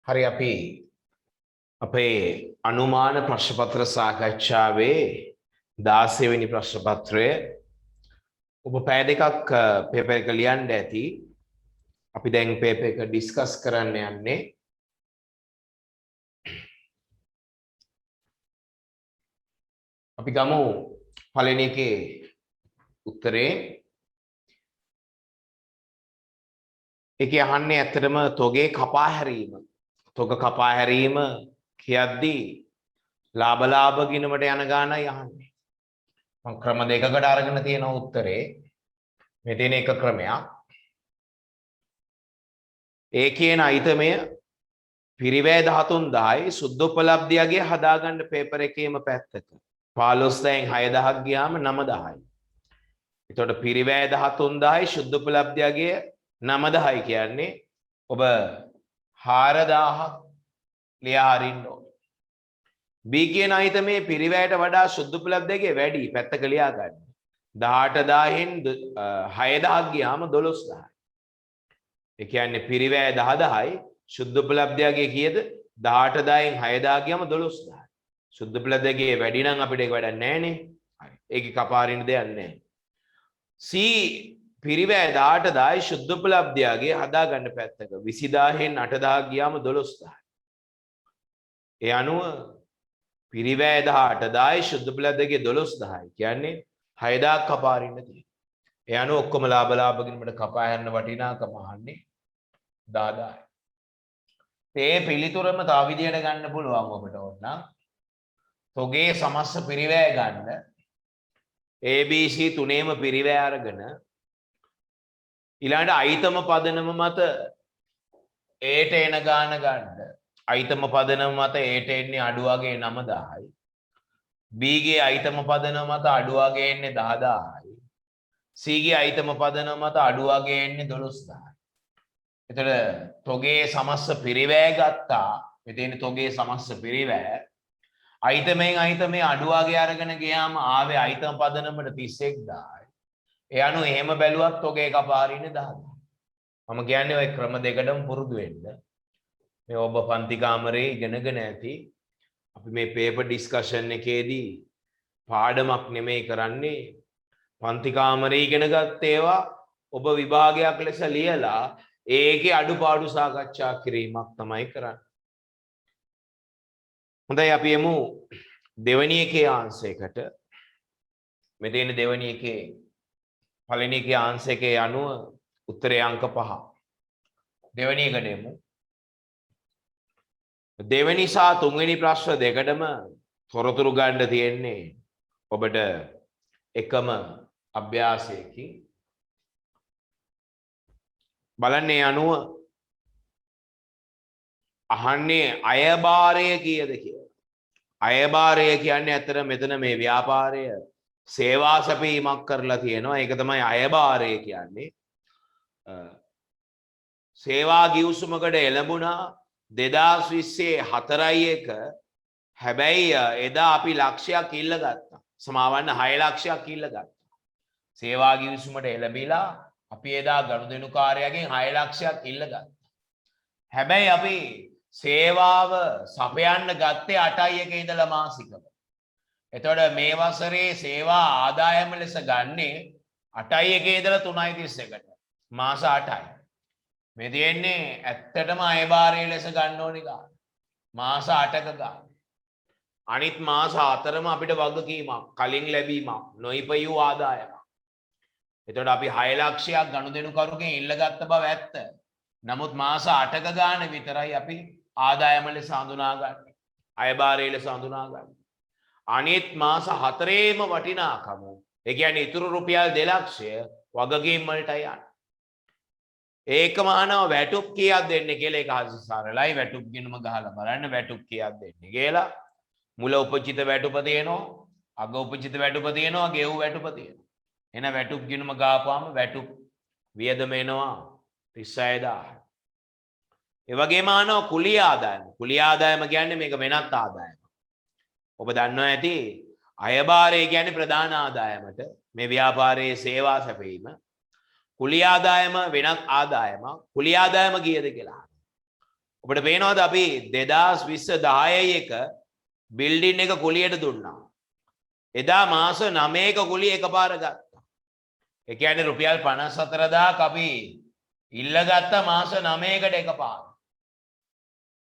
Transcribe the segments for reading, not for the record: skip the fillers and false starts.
හරි අපි අපේ අනුමාන ප්‍රශ්න පත්‍ර සාකච්ඡාවේ 16 වෙනි ප්‍රශ්න පත්‍රය ඔබ පැය දෙකක් පේපර් එක ලියන්න ඇති. අපි දැන් පේපර් එක ඩිස්කස් කරන්න යන්නේ. අපි ගමු පළවෙනි එකේ උත්තරේ. ඒකේ අහන්නේ ඇත්තටම තොගේ කපා හැරීම. තොග කපා හැරීම කියද්දී ලාභ ගිණුමට යන ගානයි අහන්නේ. මම ක්‍රම දෙකකට අරගෙන තියෙන උත්තරේ මේ තියෙන එක ක්‍රමයක්. ඒ කියන අයිතමය පිරිවැය 13,000යි සුද්ධ උපලබ්ධියගේ හදාගන්න පේපර් එකේම පැත්තක 15,000න් 6,000ක් ගියාම 9,000යි. එතකොට පිරිවැය 13,000යි සුද්ධ උපලබ්ධියගේ 9,000යි කියන්නේ ඔබ 4,000ක් ලියා හරින්න ඕනේ. B කියන අයිතමේ පිරිවැයට වඩා සුද්ධ උපලබ්ධියගේ වැඩි පැත්තක ලියා ගන්න. 18,000න් 6,000ක් ගියාම 12,000යි. ඒ කියන්නේ පිරිවැය 10,000යි සුද්ධ උපලබ්ධියගේ කීයද? 18,000න් 6,000 ගියාම 12,000යි. සුද්ධ උපලබ්ධියගේ වැඩි නම් අපිට ඒක වැඩක් නැහැ නේ. හරි. ඒකේ කපාරින්න දෙයක් නැහැ. C පිරිවැය 18,000යි සුද්ධ උපලබ්ධියගේ හදා ගන්න පැත්තක 20,000න් 8,000 ගියාම 12,000යි. ඒ අනුව පිරිවැය 18,000යි සුද්ධ උපලබ්ධියගේ 12,000යි කියන්නේ 6,000ක් කපාරින්න තියෙනවා. ඒ අනුව ඔක්කොම ලාභ ගිණුමට කපා හැරෙන වටිනාකම අහන්නේ 10,000යි. මේ පිළිතුරම තව විදියට ගන්න පුළුවන් ඔබට ඕනනම් තොගේ සමස්ත පිරිවැය ගන්න ABC තුනේම පිරිවැය අරගෙන ඊළඟට අයිතම පදනම මත Aට එන ගාන ගන්න. අයිතම පදනම මත Aට එන්නේ අඩු වගේ 9,000යි. B ගේ අයිතම පදනම මත අඩු වගේ එන්නේ 10,000යි. C ගේ අයිතම පදනම මත අඩු වගේ එන්නේ 12,000යි. එතකොට තොගේ සමස්ත පිරිවැය ගත්තා. මෙතන තොගේ සමස්ත පිරිවැය අයිතමෙන් අයිතමේ අඩු වගේ අරගෙන ගියාම ආවේ අයිතම පදනමට 31,000යි. ඒ අනුව එහෙම බැලුවත් තොගේ කපාරින්නේ 10,000. මම කියන්නේ ওই ක්‍රම දෙකටම පුරුදු වෙන්න. මේ ඔබ පන්ති කාමරේ ඉගෙනගෙන ඇති. අපි මේ පේපර් ඩිස්කෂන් එකේදී පාඩමක් නෙමෙයි කරන්නේ. පන්ති කාමරේ ඉගෙනගත් ඒවා ඔබ විභාගයක් ලෙස ලියලා ඒකේ අඩුපාඩු සාකච්ඡා කිරීමක් තමයි කරන්නේ. හොඳයි අපි යමු දෙවෙනි එකේ ආන්සරයකට. මෙතන දෙවෙනි එකේ පළවෙනි එකේ ආන්සර් එකේ අනුව උත්තරේ අංක 5. දෙවෙනි එකට යමු. දෙවෙනි සහ තුන්වෙනි ප්‍රශ්න දෙකටම තොරතුරු ගන්න තියෙන්නේ ඔබට එකම අභ්‍යාසයකින්. බලන්නේ අනුව අහන්නේ අයභාරය කීයද කියලා. අයභාරය කියන්නේ ඇත්තට මෙතන මේ ව්‍යාපාරය සේවා සැපීමක් කරලා තියෙනවා. ඒක තමයි අයභාරය කියන්නේ. සේවා ගිවිසුමකට එළඹුණා 2020 4.1. හැබැයි එදා අපි ලක්ෂයක් ඉල්ල ගත්තා. සමාවන්න 6 ලක්ෂයක් ඉල්ල ගත්තා. සේවා ගිවිසුමට එළඹිලා අපි එදා ගනුදෙනුකාරයාගෙන් 6 ලක්ෂයක් ඉල්ල ගත්තා. හැබැයි අපි සේවාව සපයන්න ගත්තේ 8.1 ඉඳලා මාසිකව. එතකොට මේ වසරේ සේවා ආදායම ලෙස ගන්නේ 8.1 ඉඳලා 3.31ට. මාස 8යි. මේ තියෙන්නේ ඇත්තටම අයභාරය ලෙස ගන්න ඕනි ගාන. මාස 8ක ගාන. අනිත් මාස 4ම අපිට වගකීමක්, කලින් ලැබීමක්, නොයිපයූ ආදායමක්. එතකොට අපි 6 ලක්ෂයක් ගනුදෙනුකරුගෙන් ඉල්ලගත්ත බව ඇත්ත. නමුත් මාස 8ක ගාන විතරයි අපි ආදායම ලෙස හඳුනාගන්නේ. අයභාරය ලෙස හඳුනාගන්නේ. අනිත් මාස 4ේම වටිනාකම, ඒ කියන්නේ ඉතුරු රුපියල් 2 ලක්ෂය වගකීම් වලට යන. ඒකම අහනවා වැටුප් කීයක් දෙන්නේ කියලා. ඒක හරි සරලයි. වැටුප් ගිණුම ගහලා බලන්න වැටුප් කීයක් දෙන්නේ කියලා. මුල උපචිත වැටුප තියෙනවා, අග උපචිත වැටුප තියෙනවා, ගෙව් වැටුප තියෙනවා. එන වැටුප් ගිණුම ගාපුවාම වැටුප් වියදම එනවා 36000. ඒ වගේම අහනවා කුලී ආදායම. කුලී ආදායම කියන්නේ මේක වෙනත් ආදායමක්. ඔබ දන්නවා ඇති අයභාරය කියන්නේ ප්‍රධාන ආදායමට මේ ව්‍යාපාරයේ සේවා සැපීම. කුලී ආදායම වෙනත් ආදායමක්. කුලී ආදායම කීයද කියලා. ඔබට පේනවද අපි 2020 10 එක බිල්ඩින් එක කුලියට දුන්නා. එදා මාස 9ක කුලිය එකපාර ගත්තා. ඒ කියන්නේ රුපියල් 54000ක් අපි ඉල්ලගත්ත මාස 9කට එකපාර.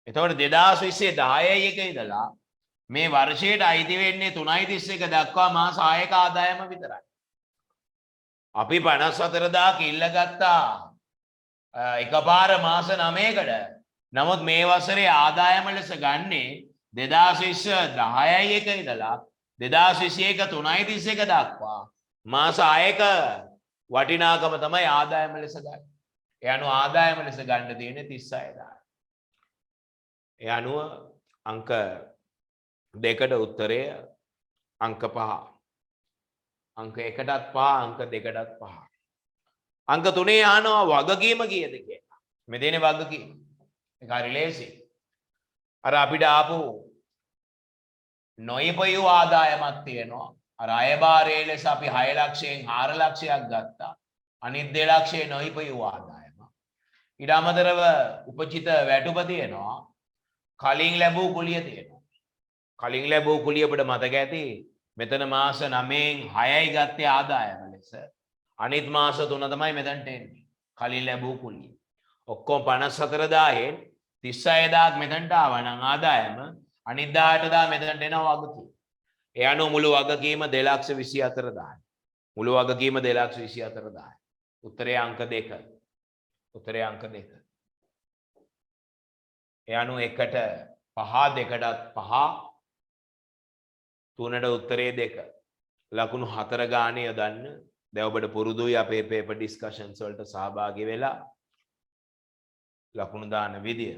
එතකොට 2020 10 එක ඉඳලා මේ වර්ෂයට අයිති වෙන්නේ 3.31 දක්වා මාස 6ක ආදායම විතරයි. අපි 54000ක් ඉල්ලගත්තා එකපාර මාස 9කට. නමුත් මේ වසරේ ආදායම ලෙස ගන්නේ 2020 10 එක ඉඳලා 2021 3.31 දක්වා මාස 6ක වටිනාකම තමයි ආදායම ලෙස ගන්න. ඒ අනුව ආදායම ලෙස ගන්න තියෙන්නේ 36000. ඒ අනුව අංක 2කට උත්තරය අංක 5. අංක 1ටත් 5 අංක 2ටත් 5. අංක 3 අහනවා වගකීම කීයද කියලා. මේ දෙන්නේ වගකීම. ඒක හරි ලේසි. අර අපිට ආපු නොයිපයු ආදායමක් තියෙනවා. අර අයභාරයේ ලෙස අපි 6 ලක්ෂයෙන් 4 ලක්ෂයක් ගත්තා. අනිත් 2 ලක්ෂයේ නොයිපයු ආදායම. ඊට අමතරව උපචිත වැටුප තියෙනවා. කලින් ලැබූ කුලිය තියෙනවා. කලින් ලැබූ කුලිය අපිට මතක ඇති. මෙතන මාස 9න් 6යි ගත්තේ ආදායම ලෙස. අනිත් මාස 3 තමයි මෙතනට එන්නේ. කලින් ලැබූ කුලිය. ඔක්කොම 54000න් 36000ක් මෙතනට ආවා නම් ආදායම අනිත් 18000 මෙතනට එනවා වගකීම. ඒ අනුව මුළු වගකීම 224000. මුළු වගකීම 224000. උත්තරේ අංක 2. උත්තරේ අංක 2. ඒ අනුව 1ට 5 2ටත් 5 3ට උත්තරේ 2. ලකුණු 4 ගානේ යොදන්න. දැන් ඔබට පුරුදුයි අපේ පේපර් ඩිස්කෂන්ස් වලට සහභාගී වෙලා ලකුණු දාන විදිය.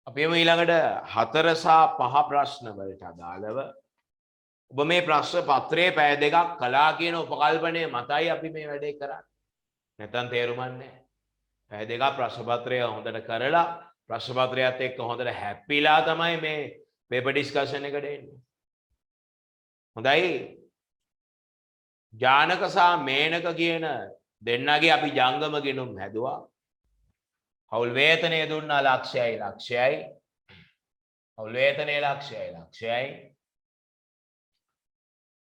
අපි ඊළඟට 4 සහ 5 ප්‍රශ්න වලට අදාළව ඔබ මේ ප්‍රශ්න පත්‍රයේ පැය දෙකක් කළා කියන උපකල්පනය මතයි අපි මේ වැඩේ කරන්නේ. නැත්නම් තේරුම් නැහැ. පැය දෙකක් ප්‍රශ්න පත්‍රය හොඳට කරලා ප්‍රශ්න පත්‍රයත් එක්ක හොඳට හැප්පිලා තමයි මේ පේපර් ඩිස්කෂන් එකට එන්නේ. හොඳයි. ජානක සහ මේනක කියන දෙන්නගේ අපි ජංගම ගිණුම් හැදුවා. හවුල් වේතනය දුන්නා ලක්ෂයයි. හවුල් වේතනය ලක්ෂයයි.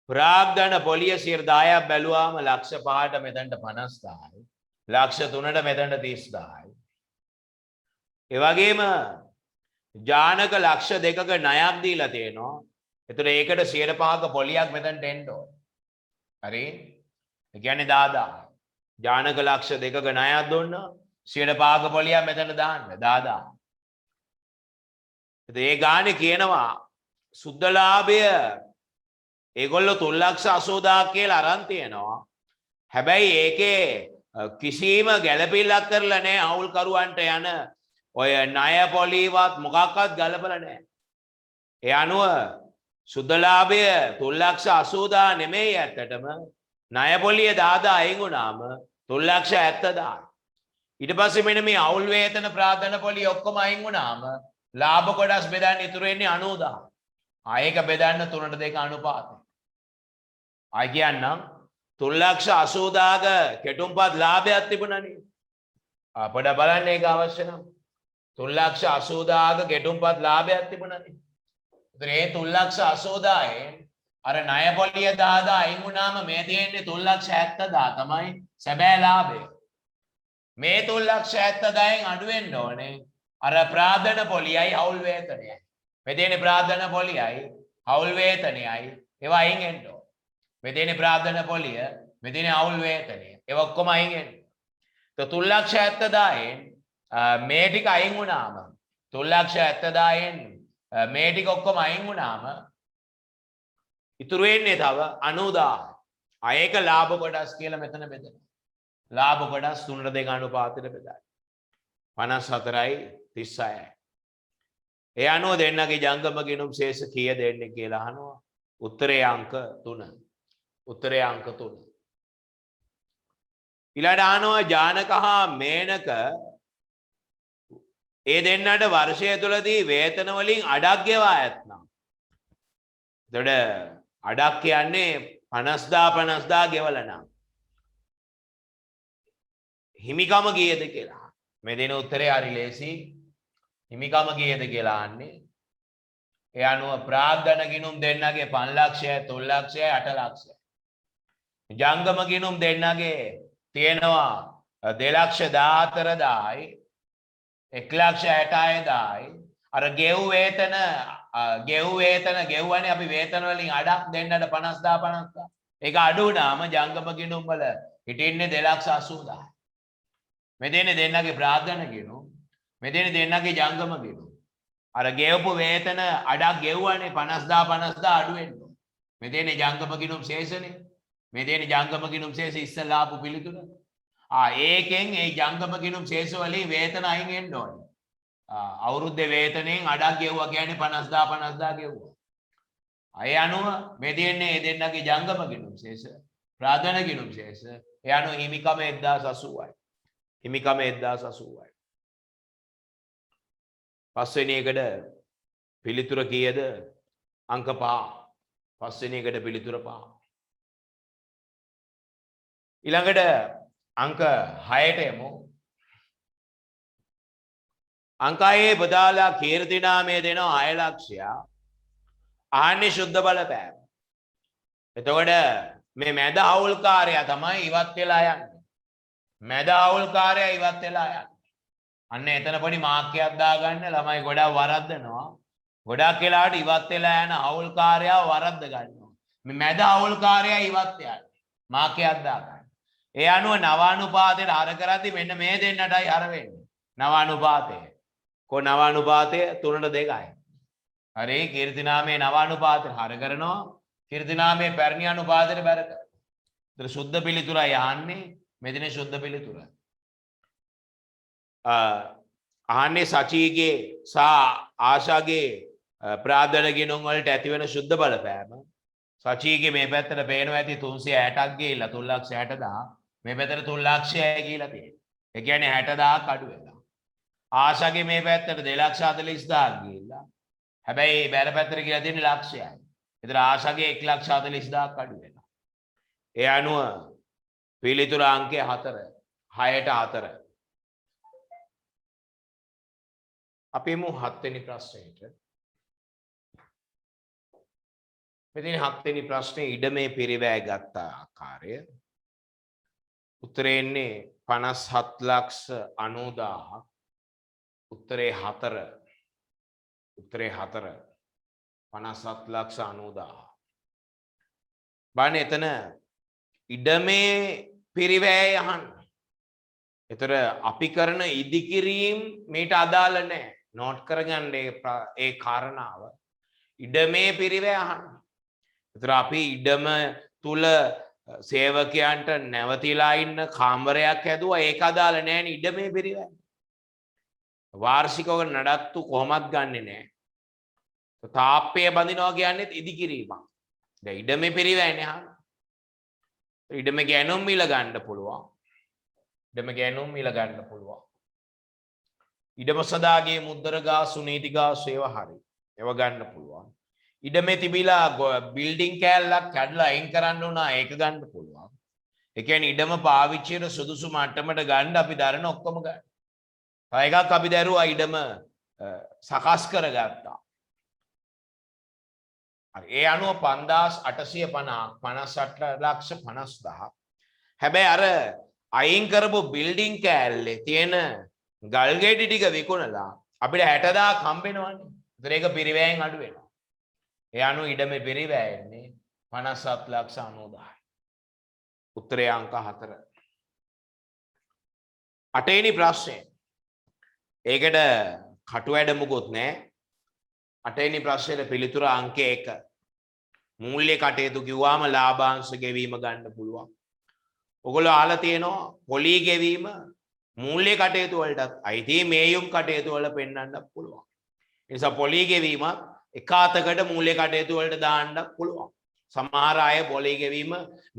ප්‍රාග්ධන පොලිය 10ක් බැලුවාම ලක්ෂ 5ට මෙතනට 50000යි. ලක්ෂ 3ට මෙතනට 30000යි. ඒ වගේම ජානක ලක්ෂ 2ක ණයක් දීලා තියෙනවා. එතකොට ඒකට 5ක පොලියක් මෙතනට එන්න ඕන. හරි? ඒ කියන්නේ 10000. ජානක ලක්ෂ 2ක ණයක් දුන්නා 5ක පොලියක් මෙතන දාන්න 10000. ඒ ගානේ කියනවා සුද්ධ ලාභය ඒගොල්ලෝ 3,80,000 කියලා අරන් තියෙනවා. හැබැයි ඒකේ කිසිම ගැළපිල්ලක් කරලා නැහැ අවුල්කරුවන්ට යන ඔය ණය පොලිවත් මොකක්වත් ගලපලා නැහැ. ඒ අනුව සුද්ධ ලාභය 3,80,000 නෙමෙයි ඇත්තටම ණය පොලිය 10000 අයින් වුණාම 3,70,000. ඊට පස්සේ මෙන්න මේ අවුල් වේතන ප්‍රාර්ථන පොලිය ඔක්කොම අයින් වුණාම ලාභ කොටස් බෙදන්න ඉතුරු වෙන්නේ 90,000. ආයක බෙදන්න 3ට 2 අනුපාතය. ආයි කියන්නම් 3,80,000ක කෙටුම්පත් ලාභයක් තිබුණානේ. අපිට බලන්න ඒක අවශ්‍ය නම් 3,80,000ක කෙටුම්පත් ලාභයක් තිබුණානේ. ඒතර ඒ 3,80,000ෙන් අර ණය පොලිය 10000 අයින් වුණාම මේ තියෙන්නේ 3,70,000 තමයි සැබෑ ලාභය. මේ 3,70,000න් අඩු වෙන්න ඕනේ අර ප්‍රාර්ථන පොලියයි හවුල් වේතනයයි. මේ තියෙන්නේ ප්‍රාර්ථන පොලියයි හවුල් වේතනයයි ඒවා අයින් වෙන්න ඕනේ. මේ තියෙන්නේ ප්‍රාර්ථන පොලිය, මේ තියෙන්නේ හවුල් වේතනය. ඒවා ඔක්කොම අයින් වෙන්න. તો 3,70,000න් මේ ටික අයින් වුණාම 3,70,000න් මේ ටික ඔක්කොම අයින් වුණාම ඉතුරු වෙන්නේ තව 90,000. ආයක ලාභ කොටස් කියලා මෙතන බෙදෙනවා. ලාභ කොටස් 3ට 2 අනුපාතයට බෙදයි. 54යි 36යි. ඒ අනුව දෙන්නගේ ජංගම ගිණුම් ශේෂ කීය දෙන්නේ කියලා අහනවා. උත්තරේ අංක 3. උත්තරේ අංක 3. ඊළඟට අහනවා ජානක හා මේනක ඒ දෙන්නට වර්ෂය තුලදී වේතන වලින් අඩක් ගෙවා ඇතනම්. එතකොට අඩක් කියන්නේ 50,000 ගෙවලා නම් හිමිකම කීයද කියලා. මේ දෙන උත්තරේ හරි ලේසි. හිමිකම කීයද කියලා අහන්නේ. ඒ අනුව ප්‍රාග්ධන ගිණුම් දෙන්නගේ 5 ලක්ෂයයි 3 ලක්ෂයයි 8 ලක්ෂයයි. ජංගම ගිණුම් දෙන්නගේ තියෙනවා 2,14,000යි 1,66,000යි. අර ගෙව් වේතන ගෙව්වනේ අපි වේතන වලින් අඩක් දෙන්නට 50,000. ඒක අඩු වුණාම ජංගම ගිණුම් වල හිටින්නේ 2,80,000. මේ දෙන්නගේ ප්‍රාග්ධන ගිණුම් මේ දෙන්නගේ ජංගම ගිණුම්. අර ගෙවපු වේතන අඩක් ගෙව්වනේ 50,000 අඩු වෙන්න. මේ දෙන්නේ ජංගම ගිණුම් ශේෂනේ. මේ දෙන්නේ ජංගම ගිණුම් ශේෂ ඉස්සලා ආපු පිළිතුර. ඒකෙන් ඒ ජංගම ගිණුම් ශේෂ වලින් වේතන අයින් වෙන්න ඕනේ. අවුරුද්දේ වේතනෙන් අඩක් ගෙවුවා කියන්නේ 50,000 ගෙවුවා. ඒ අනුව මේ දෙන්නේ ඒ දෙන්නගේ ජංගම ගිණුම් ශේෂ ප්‍රාග්ධන ගිණුම් ශේෂ. ඒ අනුව හිමිකම 1,080යි. හිමිකම 1,080යි. පස්වෙනි එකට පිළිතුර කීයද? අංක 5. පස්වෙනි එකට පිළිතුර 5. ඊළඟට අංක 6ට යමු. අංක 6 බදාලා කීර්ති නාමය දෙනවා 6 ලක්ෂයක්. ආන්නේ සුද්ධ බලපෑම. එතකොට මේ මැද අවුල්කාරයා තමයි ඉවත් වෙලා යන්නේ. මැද අවුල්කාරයා ඉවත් වෙලා යන්නේ. අන්න එතන පොඩි මාක්කයක් දාගන්න ළමයි ගොඩක් වරද්දනවා. ගොඩක් වෙලාවට ඉවත් වෙලා යන අවුල්කාරයා වරද්ද ගන්නවා. මේ මැද අවුල්කාරයා ඉවත් යන්නේ. මාක්කයක් දාගන්න. ඒ අනුව නවානුපාතයට හර කරද්දි මෙන්න මේ දෙන්නටයි හර වෙන්නේ. නවානුපාතය. කො නවානුපාතය 3:2යි. හරි කීර්ති නාමයේ නවානුපාතයට හර කරනවා. කීර්ති නාමයේ පැරණි අනුපාතයට බැර කරනවා. ඒතර සුද්ධ පිළිතුරයි අහන්නේ. මෙදින සුද්ධ පිළිතුර. අහන්නේ සචීගේ සහ ආශාගේ ප්‍රාග්ධන ගිණුම් වලට ඇති වෙන සුද්ධ බලපෑම. සචීගේ මේ පැත්තට පේනවා ඇති 360ක් ගිහිල්ලා 3,60,000. මේ පැත්තට 3,00,000යි කියලා තියෙනවා. ඒ කියන්නේ 60,000ක් අඩු වෙනවා. ආශාගේ මේ පැත්තට 2,40,000ක් ගිහිල්ලා. හැබැයි බැල පැත්තට කියලා තියෙන්නේ ලක්ෂයයි. ඒතර ආශාගේ 1,40,000ක් අඩු වෙනවා. ඒ අනුව පිළිතුර අංකය 4. 6ට 4. අපි මු 7 වෙනි ප්‍රශ්නෙට. මෙතන 7 වෙනි ප්‍රශ්නේ ඉඩමේ පිරිවැය ගත්ත ආකාරය. උත්තරේ එන්නේ 57,90,000. උත්තරේ 4. උත්තරේ 4. 57,90,000. බලන්න එතන ඉඩමේ පිරිවැය යහන්න. ඒතර අපි කරන ඉදිකිරීම මේට අදාළ නැහැ. නෝට් කරගන්න ඒ කාරණාව. ඉඩමේ පිරිවැය අහන්න. ඒතර අපි ඉඩම තුල සේවකයන්ට නැවතිලා ඉන්න කාමරයක් හැදුවා. ඒක අදාළ නැහැ නේ ඉඩමේ පිරිවැය. වාර්ෂිකව නඩත්තු කොහොමත් ගන්නෙ නැහැ. තාප්පය බඳිනවා කියන්නේත් ඉදිකිරීමක්. දැන් ඉඩමේ පිරිවැයනේ අහන්න. ඉඩම ගෑනුම් මිල ගන්න පුළුවන්. ඉඩම ගෑනුම් මිල ගන්න පුළුවන්. ඉඩම සදාගේ මුද්දර ගාසු නීති ගාසු ඒවා හරි. ඒව ගන්න පුළුවන්. ඉඩමේ තිබිලා බිල්ඩින් කෑල්ලක් කඩලා අයින් කරන්න උනා ඒක ගන්න පුළුවන්. ඒ කියන්නේ ඉඩම පාවිච්චියට සුදුසු මට්ටමට ගන්න අපි දරන ඔක්කොම ගන්න. තව එකක් අපි දරුවා ඉඩම සකස් කරගත්තා. හරි ඒ අනුව 5,850 58,50,000. හැබැයි අර අයින් කරපු බිල්ඩින් කෑල්ලේ තියෙන ගල් ගෙඩි ටික විකුණලා අපිට 60,000ක් හම්බෙනවනේ. ඒතර ඒක පිරිවැයෙන් අඩු වෙනවා. ඒ අනුව ඉඩමේ පිරිවැය එන්නේ 57,90,000. උත්තරේ අංක 4. 8 වෙනි ප්‍රශ්නේ. ඒකට කටු වැඩ මුකුත් නැහැ. 8 වෙනි ප්‍රශ්නෙට පිළිතුර අංක 1. මූල්‍ය කටයුතු කිව්වාම ලාභාංශ ගෙවීම ගන්න පුළුවන්. ඔයගොල්ලෝ අහලා තියෙනවා පොලි ගෙවීම මූල්‍ය කටයුතු වලටත් අයිති මේයුම් කටයුතු වල පෙන්වන්න පුළුවන්. ඒ නිසා පොලි ගෙවීමත් එක අතකට මූල්‍ය කටයුතු වලට දාන්න පුළුවන්. සමහර අය පොලි ගෙවීම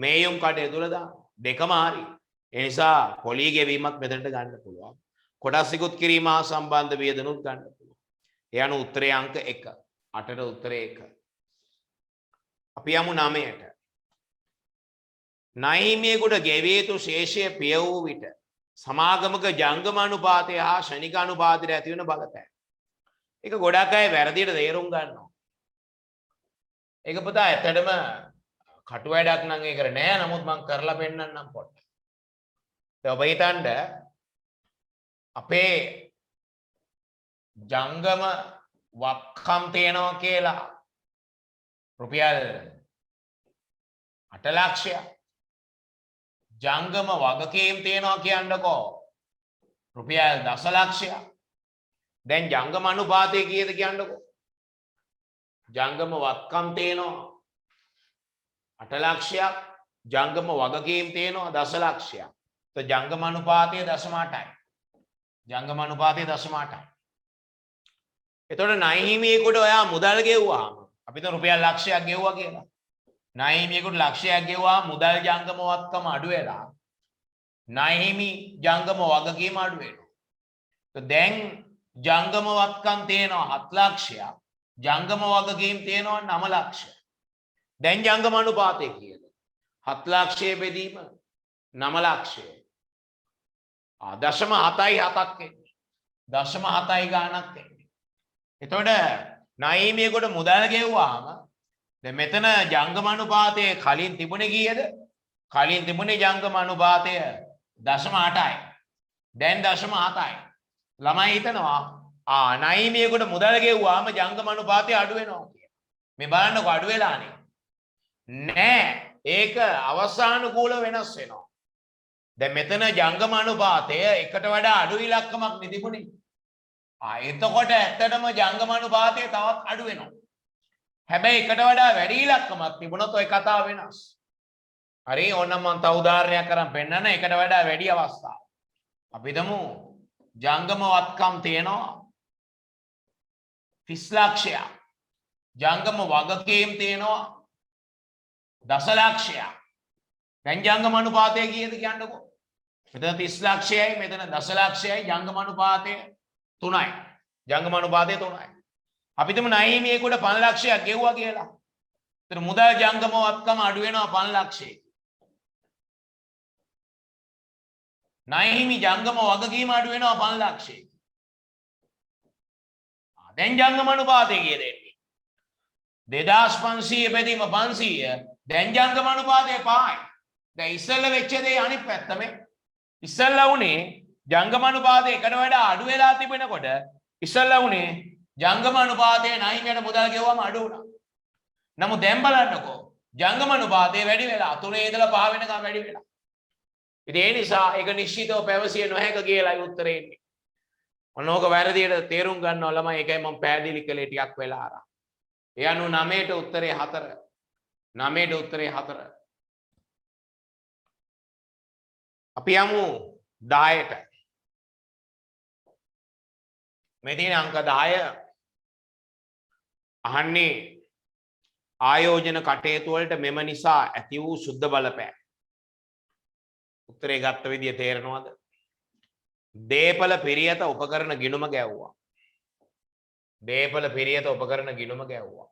මේයුම් කටයුතු වල දාන දෙකම හරි. ඒ නිසා පොලි ගෙවීමත් මෙතනට ගන්න පුළුවන්. කොටස් ඉක්ුත් කිරීම හා සම්බන්ධ වේදනුත් ගන්න පුළුවන්. ඒ අනුව උත්තරේ අංක 1. 8ට උත්තරේ 1. අපි යමු 9ට. නයිමියෙකුට ගෙවිය යුතු ශේෂය පිය වූ විට සමාගමක ජංගම අනුපාතය හා ශනික අනුපාතයට ඇති වෙන බලපෑම. ඒක ගොඩක් අය වැරදියට තේරුම් ගන්නවා. ඒක පුතා ඇත්තටම කටු වැඩක් නම් ඒකට නෑ. නමුත් මම කරලා පෙන්නන්නම් පොඩ්ඩක්. දැන් ඔබ හිතන්න අපේ ජංගම වක්කම් තියනවා කියලා රුපියල් 8 ලක්ෂයක්. ජංගම වගකීම් තියනවා කියන්නකෝ රුපියල් 10 ලක්ෂයක්. දැන් ජංගම අනුපාතය කීයද කියන්නකෝ. ජංගම වත්කම් තියෙනවා 8 ලක්ෂයක්. ජංගම වගකීම් තියෙනවා 10 ලක්ෂයක්. તો ජංගම අනුපාතය 0.8යි. ජංගම අනුපාතය 0.8යි. එතකොට ණයහිමියෙකුට ඔයා මුදල් ගෙවුවාම අපි તો රුපියල් ලක්ෂයක් ගෙවුවා කියලා. ණයහිමියෙකුට ලක්ෂයක් ගෙවුවා මුදල් ජංගම වත්කම අඩු වෙලා ණයහිමි ජංගම වගකීම අඩු වෙනවා. તો දැන් ජංගම වත්කම් තියෙනවා 7 ලක්ෂයක්. ජංගම වගකීම් තියෙනවා 9 ලක්ෂයක්. දැන් ජංගම අනුපාතය කීයද? 7 ලක්ෂයේ බෙදීම 9 ලක්ෂය. 0.77ක් එන්නේ. 0.7යි ගාණක් එන්නේ. එතකොට ණයහිමියෙකුට මුදල් ගෙවුවාම දැන් මෙතන ජංගම අනුපාතය කලින් තිබුණේ කීයද? කලින් තිබුණේ ජංගම අනුපාතය 0.8යි. දැන් 0.7යි. ළමයි හිතනවා ණයහිමියෙකුට මුදල් ගෙවුවාම ජංගම අනුපාතය අඩු වෙනවා කියලා. මේ බලන්නකො අඩු වෙලානේ. නෑ. ඒක අවස්ථානුකූල වෙනස් වෙනවා. දැන් මෙතන ජංගම අනුපාතය එකට වඩා අඩු ඉලක්කමක් නෙතිබුණේ. එතකොට ඇත්තටම ජංගම අනුපාතය තවත් අඩු වෙනවා. හැබැයි එකට වඩා වැඩි ඉලක්කමක් තිබුණොත් ওই කතාව වෙනස්. හරි ඕනනම් මම තව උදාහරණයක් කරන් පෙන්නන්න. එකට වඩා වැඩි අවස්ථාවක්. අපි හිතමු ජංගම වත්කම් තියෙනවා 30 ලක්ෂයක්. ජංගම වගකීම් තියෙනවා 10 ලක්ෂයක්. දැන් ජංගම අනුපාතය කීයද කියන්නකෝ. මෙතන 30 ලක්ෂයයි මෙතන 10 ලක්ෂයයි ජංගම අනුපාතය 3යි. ජංගම අනුපාතය 3යි. අපි හිතමු ණයහිමියෙකුට 5 ලක්ෂයක් ගෙවුවා කියලා. එතන මුදල් ජංගම වත්කම අඩු වෙනවා 5 ලක්ෂයක. ණයහිමි ජංගම වගකීම අඩු වෙනවා 5 ලක්ෂයක. දැන් ජංගම අනුපාතය කීයද එන්නේ? 2500 බෙදීම 500. දැන් ජංගම අනුපාතය 5යි. දැන් ඉස්සෙල්ලා වෙච්ච දේ අනිත් පැත්තම ඉස්සෙල්ලා උනේ ජංගම අනුපාතය එකට වඩා අඩු වෙලා තිබෙනකොට ඉස්සෙල්ලා උනේ ජංගම අනුපාතය ණයහිමියට මුදල් ගෙවුවම අඩු වුණා. නමුත් දැන් බලන්නකෝ ජංගම අනුපාතය වැඩි වෙලා 3 ඉඳලා 5 වෙනකම් වැඩි වෙලා. ඉතින් ඒ නිසා ඒක නිශ්චිතව පැවසිය නොහැක කියලායි උත්තරේ එන්නේ. ඔනෝක වැරදියට තේරුම් ගන්නවා ළමයි. ඒකයි මම පැහැදිලි කළේ ටිකක් වෙලා අරන්. ඒ අනුව 9ට උත්තරේ 4. 9ට උත්තරේ 4. අපි යමු 10ට. මේ තියෙන අංක 10 අහන්නේ ආයෝජන කටයුතු වලට මෙම නිසා ඇති වූ සුද්ධ බලපෑම. උත්තරේ ගත්ත විදිය තේරෙනවද? දේපල පිරියත උපකරණ ගිණුම ගැව්වා. දේපල පිරියත උපකරණ ගිණුම ගැව්වා.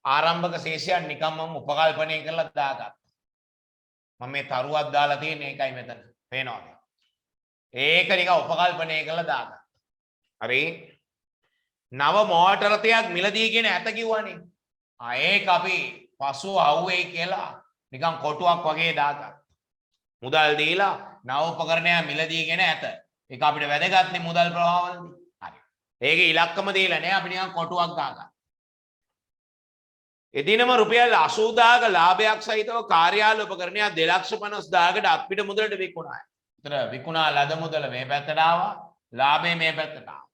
ආරම්භක ශේෂයන් නිකම්ම උපකල්පනය කරලා දාගත්තා. මම මේ තරුවක් දාලා තියෙන එකයි මෙතන. පේනවද? ඒක නිකන් උපකල්පනය කරලා දාගත්තා. හරි. නව මෝටර රථයක් මිලදී කියන ඇත කිව්වනේ. ඒක අපි පසුව අවුවේ කියලා නිකන් කොටුවක් වගේ දාගත්තා. මුදල් දීලා නව උපකරණයක් මිලදී කියන ඇත. ඒක අපිට වැදගත් නේ මුදල් ප්‍රවාහවලදී. හරි. ඒකේ ඉලක්කම දීලා නෑ අපි නිකන් කොටුවක් දාගත්තා. එදිනම රුපියල් 80000ක ලාභයක් සහිතව කාර්යාල උපකරණයක් 2,50,000කට අපිට මුදලට විකුණා. එතන විකුණා ලද මුදල මේ පැත්තට ආවා. ලාභය මේ පැත්තට ආවා.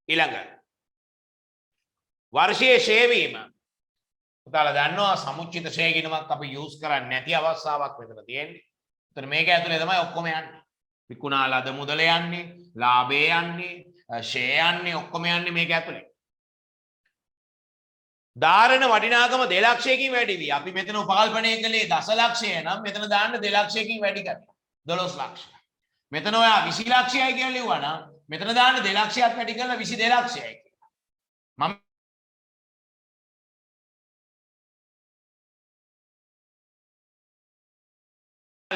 ඊළඟ වර්ෂයේ ෂේ වීම. පුතාලා දන්නවා සමුච්චිත ෂේ ගිණුමක් අපි යූස් කරන්නේ නැති අවස්ථාවක් මෙතන තියෙන්නේ. එතන මේක ඇතුලේ තමයි ඔක්කොම යන්නේ. විකුණා ලද මුදල යන්නේ, ලාභය යන්නේ, ෂේ යන්නේ ඔක්කොම යන්නේ මේක ඇතුලේ. ධාරණ වටිනාකම 2 ලක්ෂයකින් වැඩි වී අපි මෙතන උපකල්පනය කළේ දස ලක්ෂය නම් මෙතන දාන්න 2 ලක්ෂයකින් වැඩි කරලා 12 ලක්ෂය. මෙතන ඔයා 20 ලක්ෂයයි කියලා ලිව්වා නම් මෙතන දාන්න 2 ලක්ෂයක් වැඩි කරලා 22 ලක්ෂයයි කියලා. මම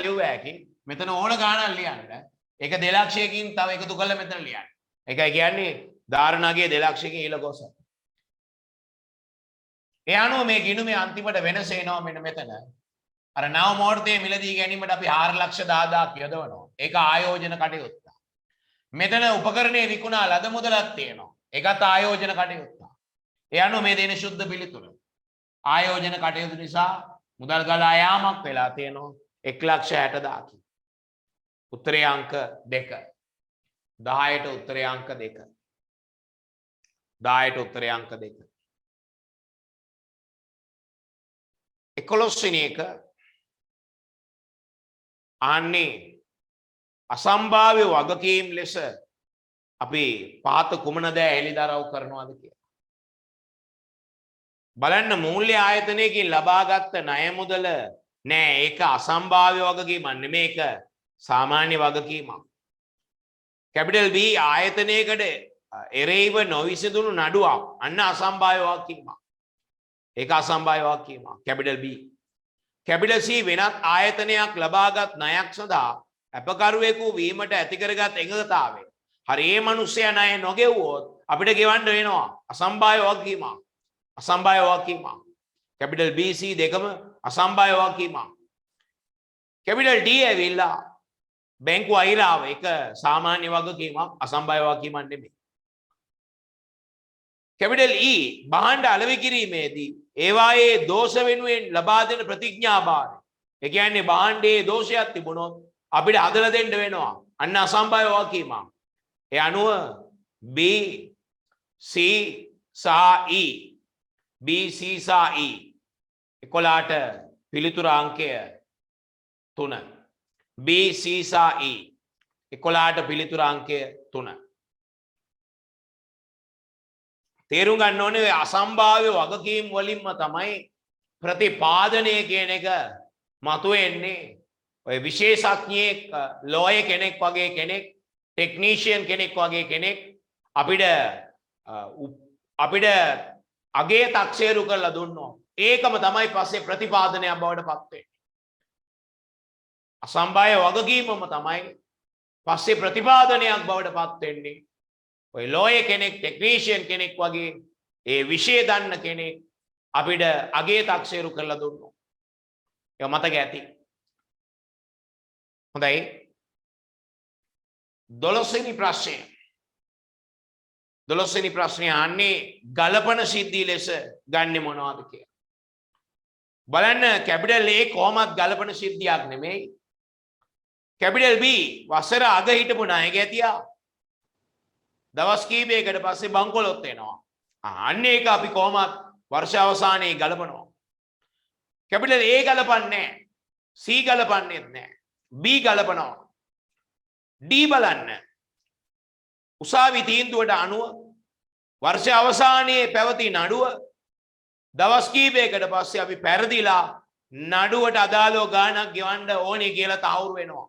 ලිව්වා කි මෙතන ඕන ගානක් ලියන්න. ඒක 2 ලක්ෂයකින් තව එකතු කරලා මෙතන ලියන්න. ඒකයි කියන්නේ ධාරණගේ 2 ලක්ෂයකින් ඊළ ගොස. ඒ අනුව මේ ගිණුමේ අන්තිමට වෙනස එනවා මෙන්න මෙතන. අර නව මෝර්තයේ මිලදී ගැනීමට අපි 4,10,000ක් යොදවනවා. ඒක ආයෝජන කටයුත්ත. මෙතන උපකරණයේ විකුණා ලද මුදලක් තියෙනවා. ඒකත් ආයෝජන කටයුත්ත. ඒ අනුව මේ දෙන ශුද්ධ පිළිතුර. ආයෝජන කටයුතු නිසා මුදල් ගලා යාමක් වෙලා තියෙනවා 1,60,000ක්. උත්තරේ අංක 2. 10ට උත්තරේ අංක 2. 10ට උත්තරේ අංක 2. 11 වෙනි එක ආන්නේ අසම්භාව්‍ය වගකීම් ලෙස අපි පාත කුමන දෑ එළිදරව් කරනවාද කියලා. බලන්න මූල්‍ය ආයතනයකින් ලබාගත් ණය මුදල නෑ ඒක අසම්භාව්‍ය වගකීමක් නෙමෙයි ඒක සාමාන්‍ය වගකීමක්. කැපිටල් B ආයතනයකට එරෙහිව නොවිසඳුණු නඩුවක් අන්න අසම්භාව්‍ය වගකීමක්. ඒක අසම්භාව්‍ය වගකීමක් කැපිටල් B. කැපිටල් C වෙනත් ආයතනයක් ලබාගත් ණයක් සඳහා අපකරුවෙකු වීමට ඇති කරගත් එකඟතාවය. හරි මේ මිනිස්සයා ණය නොගෙවුවොත් අපිට ගෙවන්න වෙනවා අසම්භාව්‍ය වගකීමක්. අසම්භාව්‍ය වගකීමක්. කැපිටල් B C දෙකම අසම්භාව්‍ය වගකීමක්. කැපිටල් D ඇවිල්ලා බැංකු අයිරාව එක සාමාන්‍ය වගකීමක් අසම්භාව්‍ය වගකීමක් නෙමෙයි. කැපිටල් E භාණ්ඩ අලෙවි කිරීමේදී ඒවායේ දෝෂ වෙනුවෙන් ලබා දෙන ප්‍රතිඥාභාරය. ඒ කියන්නේ භාණ්ඩයේ දෝෂයක් තිබුණොත් අපිට අදලා දෙන්න වෙනවා. අන්න අසම්භාව්‍ය වගකීමක්. ඒ අනුව B C සහ E B C සහ E 11ට පිළිතුර අංකය 3. B C සහ E 11ට පිළිතුර අංකය 3. තේරුම් ගන්න ඕනේ ඔය අසම්භාව්‍ය වගකීම් වලින්ම තමයි ප්‍රතිපාදනය කියන එක මතුවෙන්නේ. ඔය විශේෂඥයෙක් ලෝයර් කෙනෙක් වගේ කෙනෙක් ටෙක්නීෂියන් කෙනෙක් වගේ කෙනෙක් අපිට අගේ තක්සේරු කරලා දුන්නෝ. ඒකම තමයි පස්සේ ප්‍රතිපාදනයක් බවට පත් වෙන්නේ. අසම්භාව්‍ය වගකීමම තමයි පස්සේ ප්‍රතිපාදනයක් බවට පත් වෙන්නේ. ඔය ලෝයර් කෙනෙක් ටෙක්නීෂියන් කෙනෙක් වගේ ඒ විෂය දන්න කෙනෙක් අපිට අගේ තක්සේරු කරලා දුන්නෝ. ඒක මතක ඇති. හොඳයි 12 වෙනි ප්‍රශ්නය. 12 වෙනි ප්‍රශ්නේ අහන්නේ ගලපන සිද්ධිය ලෙස ගන්නෙ මොනවද කියලා. බලන්න කැපිටල් A කොහොමත් ගලපන සිද්ධියක් නෙමෙයි. කැපිටල් B වසර අග හිටපු ණය ගැතියා දවස් කීපයකට පස්සේ බංකොලොත් වෙනවා. අන්න ඒක අපි කොහොමත් වර්ෂ අවසානයේ ගලපනවා. කැපිටල් A ගලපන්නේ නැහැ. C ගලපන්නේත් නැහැ. B ගලපනවා. D බලන්න. උසාවි තීන්දුවට අනුව වර්ෂ අවසානයේ පැවති නඩුව දවස් කීපයකට පස්සේ අපි පෙරදිලා නඩුවට අදාළව ගාණක් ගෙවන්න ඕනේ කියලා තහවුරු වෙනවා.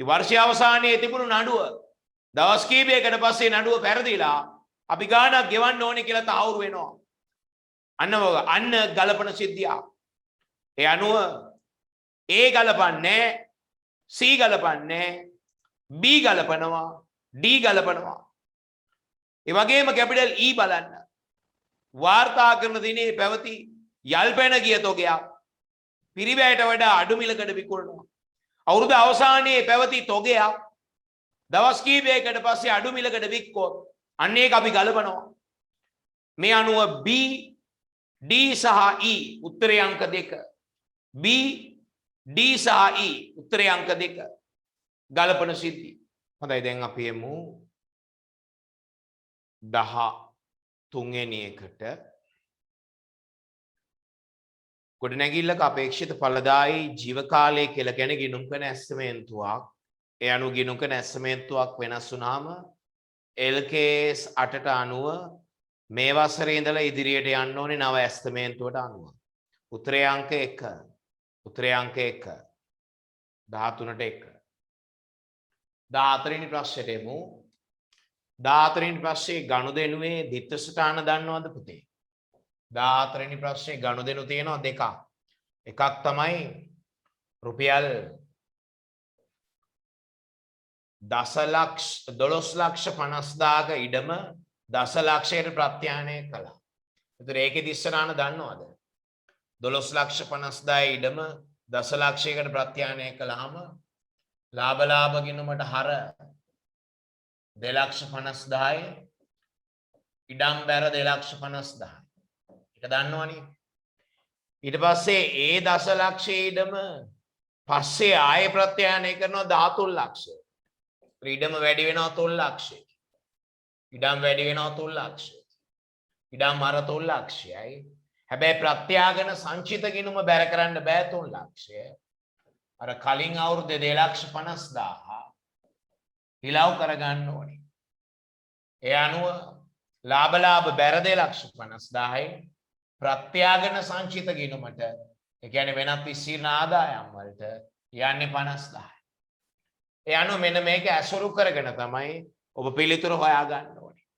ඉතින් වර්ෂ අවසානයේ තිබුණු නඩුව දවස් කීපයකට පස්සේ නඩුව පෙරදිලා අපි ගාණක් ගෙවන්න ඕනේ කියලා තහවුරු වෙනවා. අන්න ගලපන සිද්ධිය. ඒ අනුව A ගලපන්නේ C ගලපන්නේ B ගලපනවා D ගලපනවා. ඒ වගේම කැපිටල් E බලන්න. වාර්තා කරන දිනේ පැවති යල්පැන ගිය තොගයක් පිරිවැයට වඩා අඩු මිලකට විකුණනවා. අවුරුදු අවසානයේ පැවති තොගයක් දවස් කීපයකට පස්සේ අඩු මිලකට වික්කොත් අන්න ඒක අපි ගලපනවා. මේ අනුව B D සහ E උත්තරේ අංක 2. B D සහ E උත්තරේ අංක 2 ගලපන සිද්ධි. හොඳයි දැන් අපි එමු 13 වෙනි එකට. ගොඩනැගිල්ලක අපේක්ෂිත ඵලදායී ජීවකාලය කියලා කියන්නේ ගිණුම් කරන ඇස්තමේන්තුවක්. ඒ අනුව ගිණුම් කරන ඇස්තමේන්තුවක් වෙනස් වුණාම LKS 8ට අනුව මේ වසරේ ඉඳලා ඉදිරියට යන්න ඕනේ නව ඇස්තමේන්තුවට අනුව. උත්තරේ අංක 1. උත්තරේ අංක 1. 13ට 1. 14 වෙනි ප්‍රශ්නෙට එමු. 14 වෙනි ප්‍රශ්නේ ගනුදෙනුවේ දිත්තසටහන දන්නවද පුතේ? 14 වෙනි ප්‍රශ්නේ ගනුදෙනු තියෙනවා දෙකක්. එකක් තමයි රුපියල් දසලක්ෂ 12,50,000ක ඉඩම දසලක්ෂයට ප්‍රත්‍යානය කළා. ඒතර ඒකෙදි ඉස්සරහන දන්නවද? 12,50,000 ඉඩම දසලක්ෂයකට ප්‍රත්‍යානය කළාම ලාභ ගිණුමට හර 2,50,000 ඉඩම් බැර 2,50,000. ඒක දන්නවනේ. ඊට පස්සේ ඒ දසලක්ෂයේ ඉඩම පස්සේ ආයෙ ප්‍රත්‍යානය කරනවා 13 ලක්ෂය. ඉඩම වැඩි වෙනවා 3 ලක්ෂය. ඉඩම් වැඩි වෙනවා 3 ලක්ෂය. ඉඩම් අර 3 ලක්ෂයයි. හැබැයි ප්‍රත්‍යාගන සංචිත ගිණුම බැර කරන්න බෑ 3 ලක්ෂය. අර කලින් අවුරුද්දේ 2,50,000 හිලව් කරගන්න ඕනේ. ඒ අනුව ලාභ බැර 2,50,000යි ප්‍රත්‍යාගන සංචිත ගිණුමට ඒ කියන්නේ වෙනත් විස්තීර්ණ ආදායම් වලට යන්නේ 50,000යි. ඒ අනුව මෙන්න මේක ඇසුරු කරගෙන තමයි ඔබ පිළිතුර හොයාගන්න ඕනේ.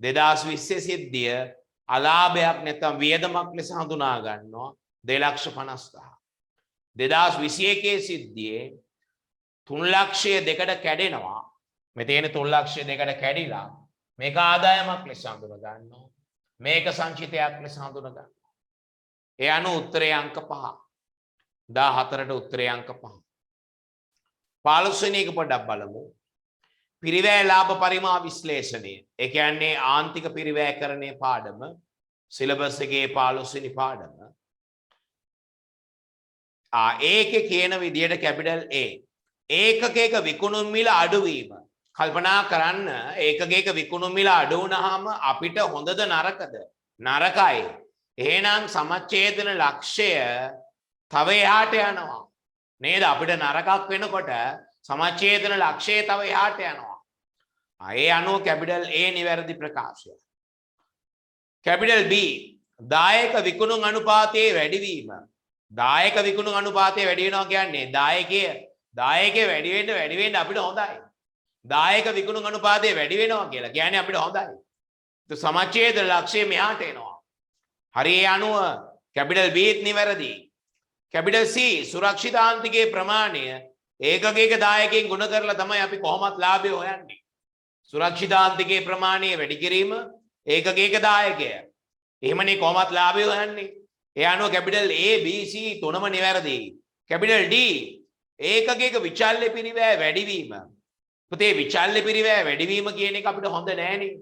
2020 සිද්ධිය අලාභයක් නැත්නම් වියදමක් ලෙස හඳුනා ගන්නවා 2,50,000. 2021 සිද්ධියේ 3 ලක්ෂය දෙකට කැඩෙනවා. මේ තියෙන 3 ලක්ෂය දෙකට කැඩිලා මේක ආදායමක් ලෙස හඳුනා ගන්නවා. මේක සංචිතයක් ලෙස හඳුනා ගන්නවා. ඒ අනුව උත්තරේ අංක 5. 14ට උත්තරේ අංක 5. 15 වෙනි එක පොඩ්ඩක් බලමු. පිරිවැය ලාභ පරිමා විශ්ලේෂණය. ඒ කියන්නේ ආන්තික පිරිවැයකරණයේ පාඩම. සිලබස් එකේ 15 වෙනි පාඩම. ඒකේ කියන විදියට කැපිටල් A. ඒකකයක විකුණුම් මිල අඩුවීම. කල්පනා කරන්න ඒකකයක විකුණුම් මිල අඩු වුණාම අපිට හොඳද නරකද? නරකයි. එහෙනම් සමච්ඡේදන ලක්ෂය තව එහාට යනවා. නේද? අපිට නරකක් වෙනකොට සමච්ඡේදන ලක්ෂය තව එහාට යනවා. ඒ අනුව කැපිටල් A නිවැරදි ප්‍රකාශය. කැපිටල් B දායක විකුණුම් අනුපාතයේ වැඩිවීම. දායක විකුණුම් අනුපාතය වැඩි වෙනවා කියන්නේ දායකයේ වැඩි වෙන්න අපිට හොඳයි. දායක විකුණුම් අනුපාතය වැඩි වෙනවා කියලා කියන්නේ අපිට හොඳයි. ඒ සමච්ඡේදන ලක්ෂය මෙහාට එනවා. හරි ඒ අනුව කැපිටල් B නිවැරදි. කැපිටල් C සුරක්ෂිතාන්තිකයේ ප්‍රමාණය ඒකකයක දායකයෙන් ගුණ කරලා තමයි අපි කොහොමත් ලාභය හොයන්නේ. සුරක්ෂිතාන්තිකයේ ප්‍රමාණය වැඩි කිරීම ඒකකයක දායකය. එහෙමනේ කොහොමත් ලාභය හොයන්නේ. ඒ අනුව කැපිටල් A B C තුනම නිවැරදි. Capital D ඒකකයක විචල්්‍ය පිරිවැය වැඩිවීම. පුතේ විචල්්‍ය පිරිවැය වැඩිවීම කියන එක අපිට හොඳ නෑනේ.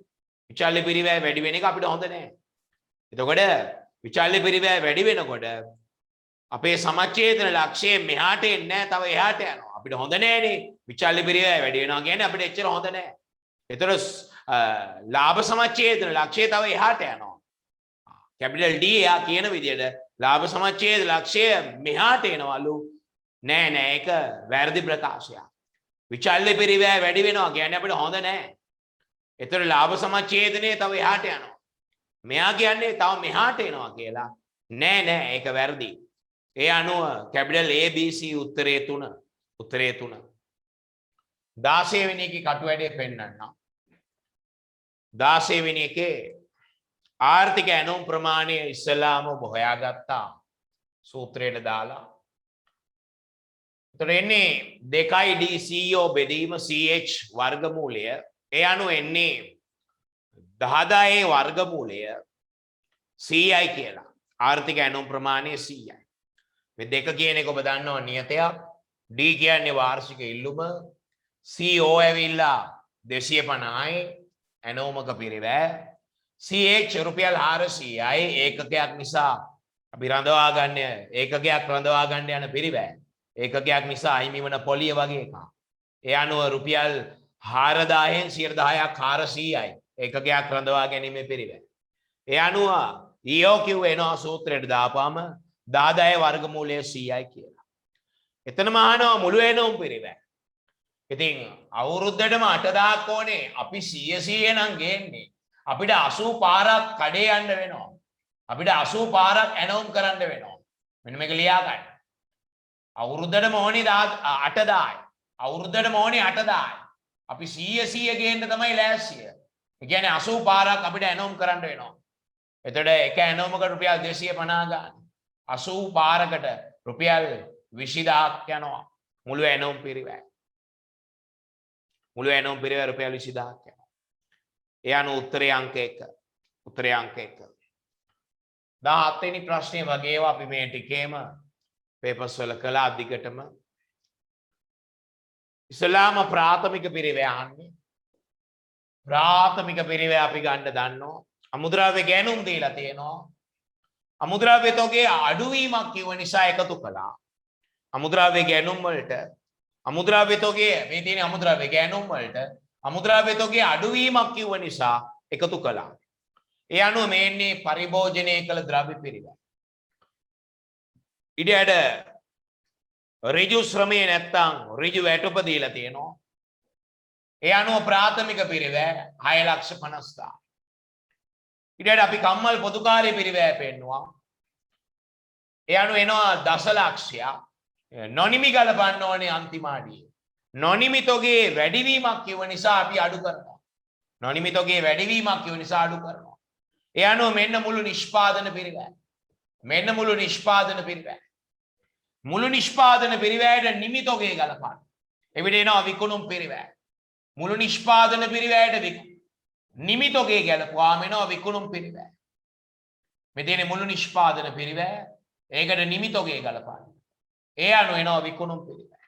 විචල්්‍ය පිරිවැය වැඩි වෙන එක අපිට හොඳ නෑ. එතකොට විචල්්‍ය පිරිවැය වැඩි වෙනකොට අපේ සමච්ඡේදන ලක්ෂය මෙහාට එන්නේ නැහැ, තව එහාට යනවා. අපිට හොඳ නෑනේ. විචල්්‍ය පිරිවැය වැඩි වෙනවා කියන්නේ අපිට එච්චර හොඳ නෑ. ඒතර ලාභ සමච්ඡේදන ලක්ෂය තව එහාට යනවා. කැපිටල් D යා කියන විදිහට ලාභ සමච්ඡේද ලක්ෂය මෙහාට එනවලු. නෑ ඒක වැරදි ප්‍රකාශයක්. විචල්්‍ය පිරිවැය වැඩි වෙනවා කියන්නේ අපිට හොඳ නෑ. ඒතර ලාභ සමච්ඡේදනයේ තව එහාට යනවා. මෙයා කියන්නේ තව මෙහාට එනවා කියලා. නෑ ඒක වැරදි. ඒ අනුව කැපිටල් A B C උත්තරේ 3. 16 වෙනි එකේ කටු වැඩේ පෙන්නන්න. 16 වෙනි එකේ ආර්ථික ඇණුම් ප්‍රමාණය ඉස්සලාම ඔබ හොයාගත්තා සූත්‍රයට දාලා. එතකොට එන්නේ 2D CO බෙදීම CH වර්ගමූලය. ඒ අනුව එන්නේ 10 වර්ගමූලය CI කියලා. ආර්ථික ඇණුම් ප්‍රමාණය CI. මේ දෙක කියන එක ඔබ දන්නවා නියතයක්. D කියන්නේ වාර්ෂික ඉල්ලුම. CO ඇවිල්ලා 250යි ඇණුමක පිරිවැය. CH රුපියල් 400යි ඒකකයක් නිසා අපි රඳවා ගන්න ඒකකයක් රඳවා ගන්න යන පිරිවැය. ඒකකයක් නිසා අහිමි වන පොලිය වගේ එකක්. ඒ අනුව රුපියල් 4000න් 10%ක් 400යි ඒකකයක් රඳවා ගැනීමේ පිරිවැය. ඒ අනුව EOQ එනවා සූත්‍රයට දාපුවාම 10 වර්ගමූලය 100යි කියලා. එතනම අහනවා මුළු එනෝම් පිරිවැය. ඉතින් අවුරුද්දටම 8000ක් ඕනේ. අපි 100 නම් ගේන්නේ. අපිට 80 පාරක් කඩේ යන්න වෙනවා. අපිට 80 පාරක් ඇනෝම් කරන්න වෙනවා. මෙන්න මේක ලියා ගන්න. අවුරුද්දටම ඕනේ 8000යි. අවුරුද්දටම ඕනේ 8000යි. අපි 100 ගේන්න තමයි ලෑස්තිය. ඒ කියන්නේ 80 පාරක් අපිට ඇනෝම් කරන්න වෙනවා. එතකොට එක ඇනෝමකට රුපියල් 250 ගන්න. 80 පාරකට රුපියල් 20000ක් යනවා මුළු ඇනෝම් පිරිවැය. මුළු ඇනෝම් පිරිවැය රුපියල් 20000ක් යනවා. ඒ අනුව උත්තරේ අංක 1. උත්තරේ අංක 1. 17 වෙනි ප්‍රශ්නේ වගේම අපි මේ ටිකේම පේපර්ස් වල කළා දිගටම. ඉස්ලාම ප්‍රාථමික පිරිවැය අහන්නේ. ප්‍රාථමික පිරිවැය අපි ගන්න දන්නවා. අමුද්‍රව්‍ය ගෑනුම් දීලා තියෙනවා. අමුද්‍රව්‍ය තෝගේ අඩුවීමක් කිව්ව නිසා එකතු කළා. අමුද්‍රව්‍ය ගෑනුම් වලට අමුද්‍රව්‍ය තෝගේ මේ තියෙන අමුද්‍රව්‍ය ගෑනුම් වලට අමුද්‍රව්‍ය තෝගේ අඩුවීමක් කිව්ව නිසා එකතු කළා. ඒ අනුව මේන්නේ පරිභෝජනය කළ ද්‍රව්‍ය පිරිවැය. ඉඩ ඍජු ශ්‍රමයේ නැත්තම් ඍජු වැටුප දීලා තියෙනවා. ඒ අනුව ප්‍රාථමික පිරිවැය 6,50,000. ඊට අපි කම්මල් පොදුකාරී පිරිවැය පෙන්නවා. ඒ අනුව එනවා දශලක්ෂයක්. නොනිමි ගලපන්න ඕනේ අන්තිම අඩිය. නොනිමි තොගේ වැඩිවීමක් කිව්ව නිසා අපි අඩු කරනවා. නොනිමි තොගේ වැඩිවීමක් කිව්ව නිසා අඩු කරනවා. ඒ අනුව මෙන්න මුළු නිෂ්පාදන පිරිවැය. මෙන්න මුළු නිෂ්පාදන පිරිවැය. මුළු නිෂ්පාදන පිරිවැයට නිමි තොගේ ගලපන්න. එවිට එනවා විකුණුම් පිරිවැය. මුළු නිෂ්පාදන පිරිවැයට නිමි තොගේ ගැලපුවාම එනවා විකුණුම් පිරිවැය. මෙතන මුළු නිෂ්පාදන පිරිවැය ඒකට නිමි තොගේ ගලපන්න. ඒ අනුව එනවා විකුණුම් පිරිවැය.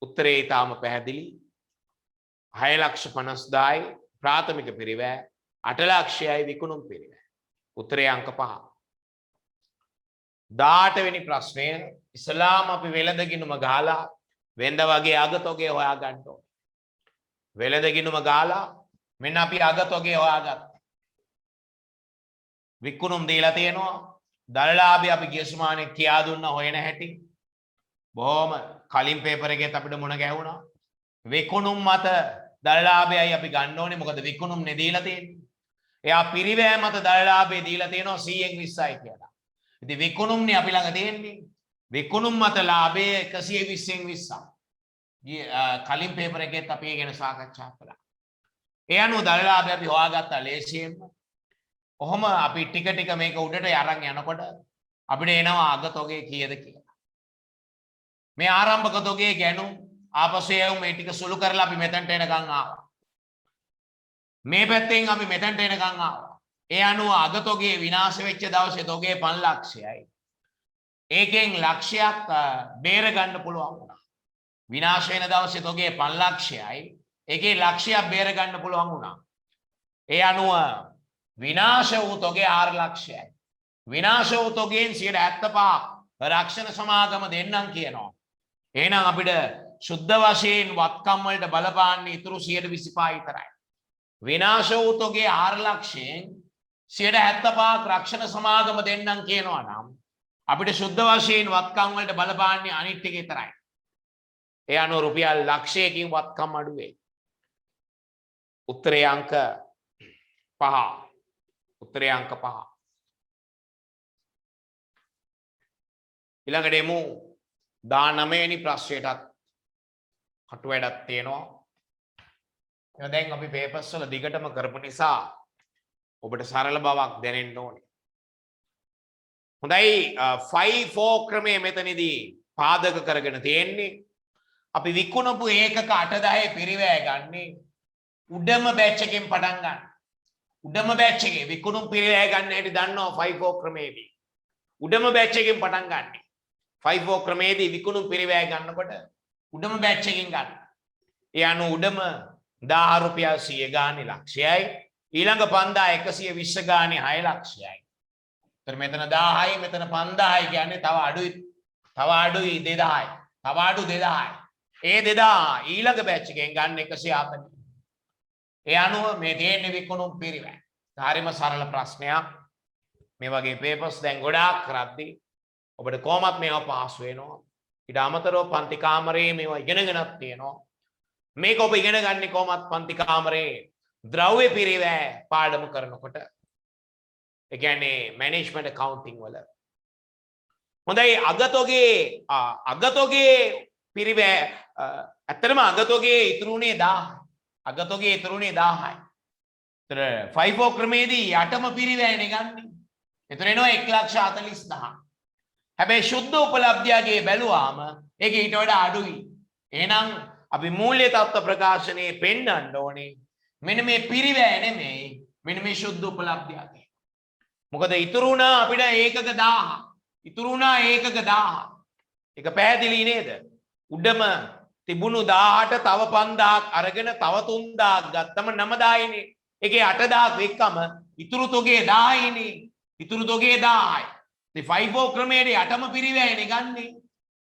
උත්තරේ ඊටාම පැහැදිලි. 6,50,000යි ප්‍රාථමික පිරිවැය 8,00,000යි විකුණුම් පිරිවැය. උත්තරේ අංක 5. 18 වෙනි ප්‍රශ්නය ඉස්ලාම අපි වෙළඳගිනුම ගාලා වෙන්ද වගේ අගතොගේ හොයා ගන්න ඕනේ. වෙළඳගිනුම ගාලා මෙන්න අපි අගතොගේ හොයාගත්තා. විකුණුම් දීලා තියෙනවා. දළලාභය අපි ගිය සුමානේ කියා දුන්න හොයන හැටි. බොහොම කලින් පේපර් එකේත් අපිට මුණ ගැහුණා. විකුණුම් මත දළලාභයයි අපි ගන්න ඕනේ. මොකද විකුණුම් නේ දීලා තියෙන්නේ. එයා පිරිවැය මත දළලාභය දීලා තියෙනවා 100න් 20යි කියලා. ඉතින් විකුණුම්නේ අපි ළඟ තියෙන්නේ. විකුණුම් මත ලාභය 120න් 20ක්. කලින් පේපර් එකේත් අපි ඒ ගැන සාකච්ඡා කළා. ඒ අනුව දළලාභය අපි හොයාගත්තා ලේසියෙන්ම. කොහොම අපි ටික ටික මේක උඩට අරන් යනකොට අපිට එනවා අගතොගේ කීයද කියලා. මේ ආරම්භක තොගේ ගැනුම් ආපසු යමු මේ ටික සුළු කරලා අපි මෙතනට එනකන් ආවා. මේ පැත්තෙන් අපි මෙතනට එනකන් ආවා. ඒ අනුව අගතොගේ විනාශ වෙච්ච දවසේ තොගේ 5,00,000යි. ඒකෙන් ලක්ෂයක් බේර ගන්න පුළුවන් වුණා. විනාශ වෙන දවසේ තොගේ 5,00,000යි. ඒකේ ලක්ෂයක් බේර ගන්න පුළුවන් වුණා. ඒ අනුව විනාශ වූ තොගේ 6,00,000යි. විනාශ වූ තොගෙන් 75% රක්ෂණ සමාගම දෙන්නම් කියනවා. එහෙනම් අපිට සුද්ධ වශයෙන් වත්කම් වලට බලපාන්නේ ඉතුරු 125 විතරයි. විනාශ වූ තොගේ 6,00,000න් 75% රක්ෂණ සමාගම දෙන්නම් කියනවා නම් අපිට සුද්ධ වශයෙන් වත්කම් වලට බලපාන්නේ අනිත් ටික විතරයි. ඒ අනුව රුපියල් ලක්ෂයකින් වත්කම් අඩු වෙයි. උත්තරේ අංක 5. උත්තරේ අංක 5. ඊළඟට එමු 19 වෙනි ප්‍රශ්නයටත් කටු වැඩක් තියෙනවා. එහෙනම් දැන් අපි පේපර්ස් වල දිගටම කරපු නිසා ඔබට සරල බවක් දැනෙන්න ඕනේ. හොඳයි 5-4 ක්‍රමයේ මෙතනදී පාදක කරගෙන තියෙන්නේ. අපි විකුණපු ඒකක 8-10 පිරිවැය ගන්නේ උඩම බැච් එකෙන් පටන් ගන්න. උඩම බැච් එකේ විකුණුම් පිරිවැය ගන්න හැටි දන්නවා 5-4 ක්‍රමයේදී. උඩම බැච් එකෙන් පටන් ගන්න. 5-4 ක්‍රමයේදී විකුණුම් පිරිවැය ගන්නකොට උඩම බැච් එකෙන් ගන්න. ඒ අනුව උඩම 1000 රුපියල් 100 ගානේ ලක්ෂයයි. ඊළඟ 5120 ගානේ 6,00,000යි. එතන මෙතන 1000යි මෙතන 5000යි කියන්නේ තව අඩුයි 2000යි. තව අඩු 2000යි. ඒ 2000 ඊළඟ බැච් එකෙන් ගන්න 140. ඒ අනුව මේ තියෙන්නේ විකුණුම් පිරිවැය. හරිම සරල ප්‍රශ්නයක්. මේ වගේ පේපර්ස් දැන් ගොඩාක් කරද්දී ඔබට කොහොමත් මේවා පාස් වෙනවා. ඊට අමතරව පන්ති කාමරයේ මේවා ඉගෙනගෙනත් තියෙනවා. මේක ඔබ ඉගෙන ගන්න කොහොමත් පන්ති කාමරයේ ද්‍රව්‍ය පිරිවැය පාඩම කරනකොට. ඒ කියන්නේ මැනේජ්මන්ට් accounting වල. හොඳයි අගතොගේ පිරිවැය ඇත්තටම අගතොගේ ඉතුරුනේ 1000. අගතොගේ ඉතුරුනේ 1000යි. ඒතර 5-4 ක්‍රමයේදී යටම පිරිවැයනේ ගන්නේ. ඒතර එනවා 1,40,000. හැබැයි සුද්ධ උපලබ්ධියගේ බැලුවාම ඒක ඊට වඩා අඩුයි. එහෙනම් අපි මූල්‍ය තත්ත්ව ප්‍රකාශනයේ පෙන්වන්න ඕනේ මෙන්න මේ පිරිවැය නෙමෙයි මෙන්න මේ සුද්ධ උපලබ්ධිය. මොකද ඉතුරු වුණා අපිට ඒකක 1000. ඉතුරු වුණා ඒකක 1000. ඒක පැහැදිලි නේද? උඩම තිබුණු 18 තව 5000ක් අරගෙන තව 3000ක් ගත්තම 9000 නේ. ඒකේ 8000ක් එක්කම ඉතුරු තොගේ 1000 නේ. ඉතුරු තොගේ 1000යි. ඉතින් 5-4 ක්‍රමයේ යටම පිරිවැයනේ ගන්නෙ.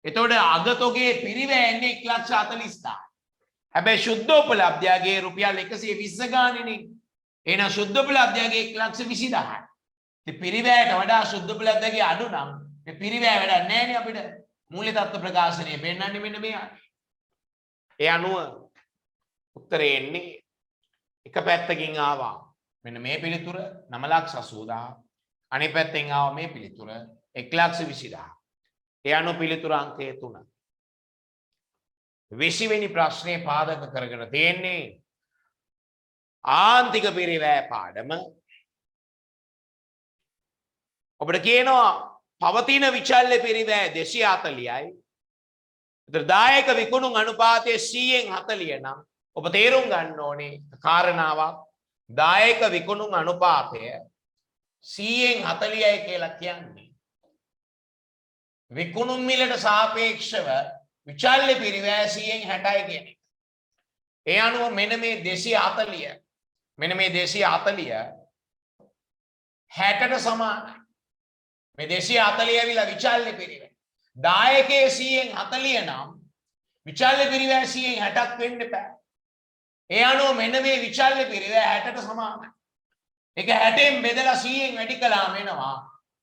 එතකොට අග තොගේ පිරිවැයන්නේ 1,40,000. හැබැයි සුද්ධ උපලබ්ධියගේ රුපියල් 120 ගානෙනේ. එහෙනම් සුද්ධ උපලබ්ධියගේ 1,20,000. ඉතින් පිරිවැයට වඩා සුද්ධ උපලබ්ධියගේ අඩු නම් මේ පිරිවැය වැඩක් නැහැ නේ අපිට. මූල්‍ය තත්ත්ව ප්‍රකාශනයේ පෙන්වන්නේ මෙන්න මේ. ඒ අනුව උත්තරේ එන්නේ එක පැත්තකින් ආවා මෙන්න මේ පිළිතුර 9,80,000. අනිත් පැත්තෙන් ආවා මේ පිළිතුර 1,20,000. ඒ අනුව පිළිතුර අංකය 3. 20 වෙනි ප්‍රශ්නේ පාදක කරගෙන තියෙන්නේ ආන්තික පිරිවැය පාඩම. ඔබට කියනවා පවතින විචල්්‍ය පිරිවැය 240යි. ඒතර දායක විකුණුම් අනුපාතය 100න් 40 නම් ඔබ තේරුම් ගන්න ඕනේ කාරණාවක්. දායක විකුණුම් අනුපාතය 100න් 40යි කියලා කියන්නේ විකුණුම් මිලට සාපේක්ෂව විචල්්‍ය පිරිවැය 100න් 60යි කියන එක. ඒ අනුව මෙන්න මේ 240 මෙන්න මේ 240 60ට සමානයි. මේ 240 ඇවිල්ලා විචල්්‍ය පිරිවැය. දායකයේ 100න් 40 නම් විචල්්‍ය පිරිවැය 100න් 60ක් වෙන්න බෑ. ඒ අනුව මෙන්න මේ විචල්්‍ය පිරිවැය 60ට සමානයි. ඒක 60න් බෙදලා 100න් වැඩි කළාම එනවා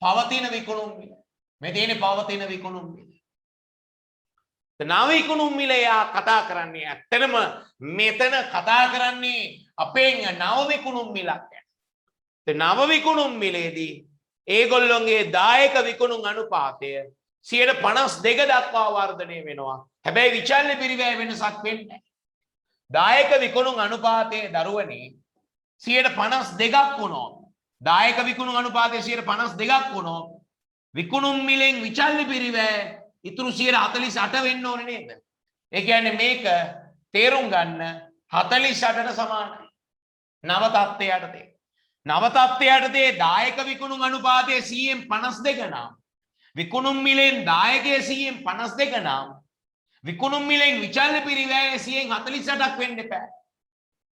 පවතින විකුණුම් මිල. මේ තියෙන්නේ පවතින විකුණුම් මිල. නව විකුණුම් මිල යා කතා කරන්නේ ඇත්තටම මෙතන කතා කරන්නේ අපේ නව විකුණුම් මිලක් ගැන. ඒ නව විකුණුම් මිලේදී ඒගොල්ලොන්ගේ දායක විකුණුම් අනුපාතය 52 දක්වා වර්ධනය වෙනවා. හැබැයි විචල්්‍ය පිරිවැය වෙනසක් වෙන්නේ නැහැ. දායක විකුණුම් අනුපාතයේ දරුවනේ 52ක් වුණොත් දායක විකුණුම් අනුපාතය 52ක් වුණොත් විකුණුම් මිලෙන් විචල්්‍ය පිරිවැය ඉතුරු 48 වෙන්න ඕනේ නේද? ඒ කියන්නේ මේක තේරුම් ගන්න 48ට සමානයි. නව තත්ත්වයට යටතේ. නව තත්ත්වයට යටතේ දායක විකුණුම් අනුපාතය 100න් 52 නම් විකුණුම් මිලෙන් දායකයේ 100න් 52 නම් විකුණුම් මිලෙන් විචල්්‍ය පිරිවැය 148ක් වෙන්න එපා.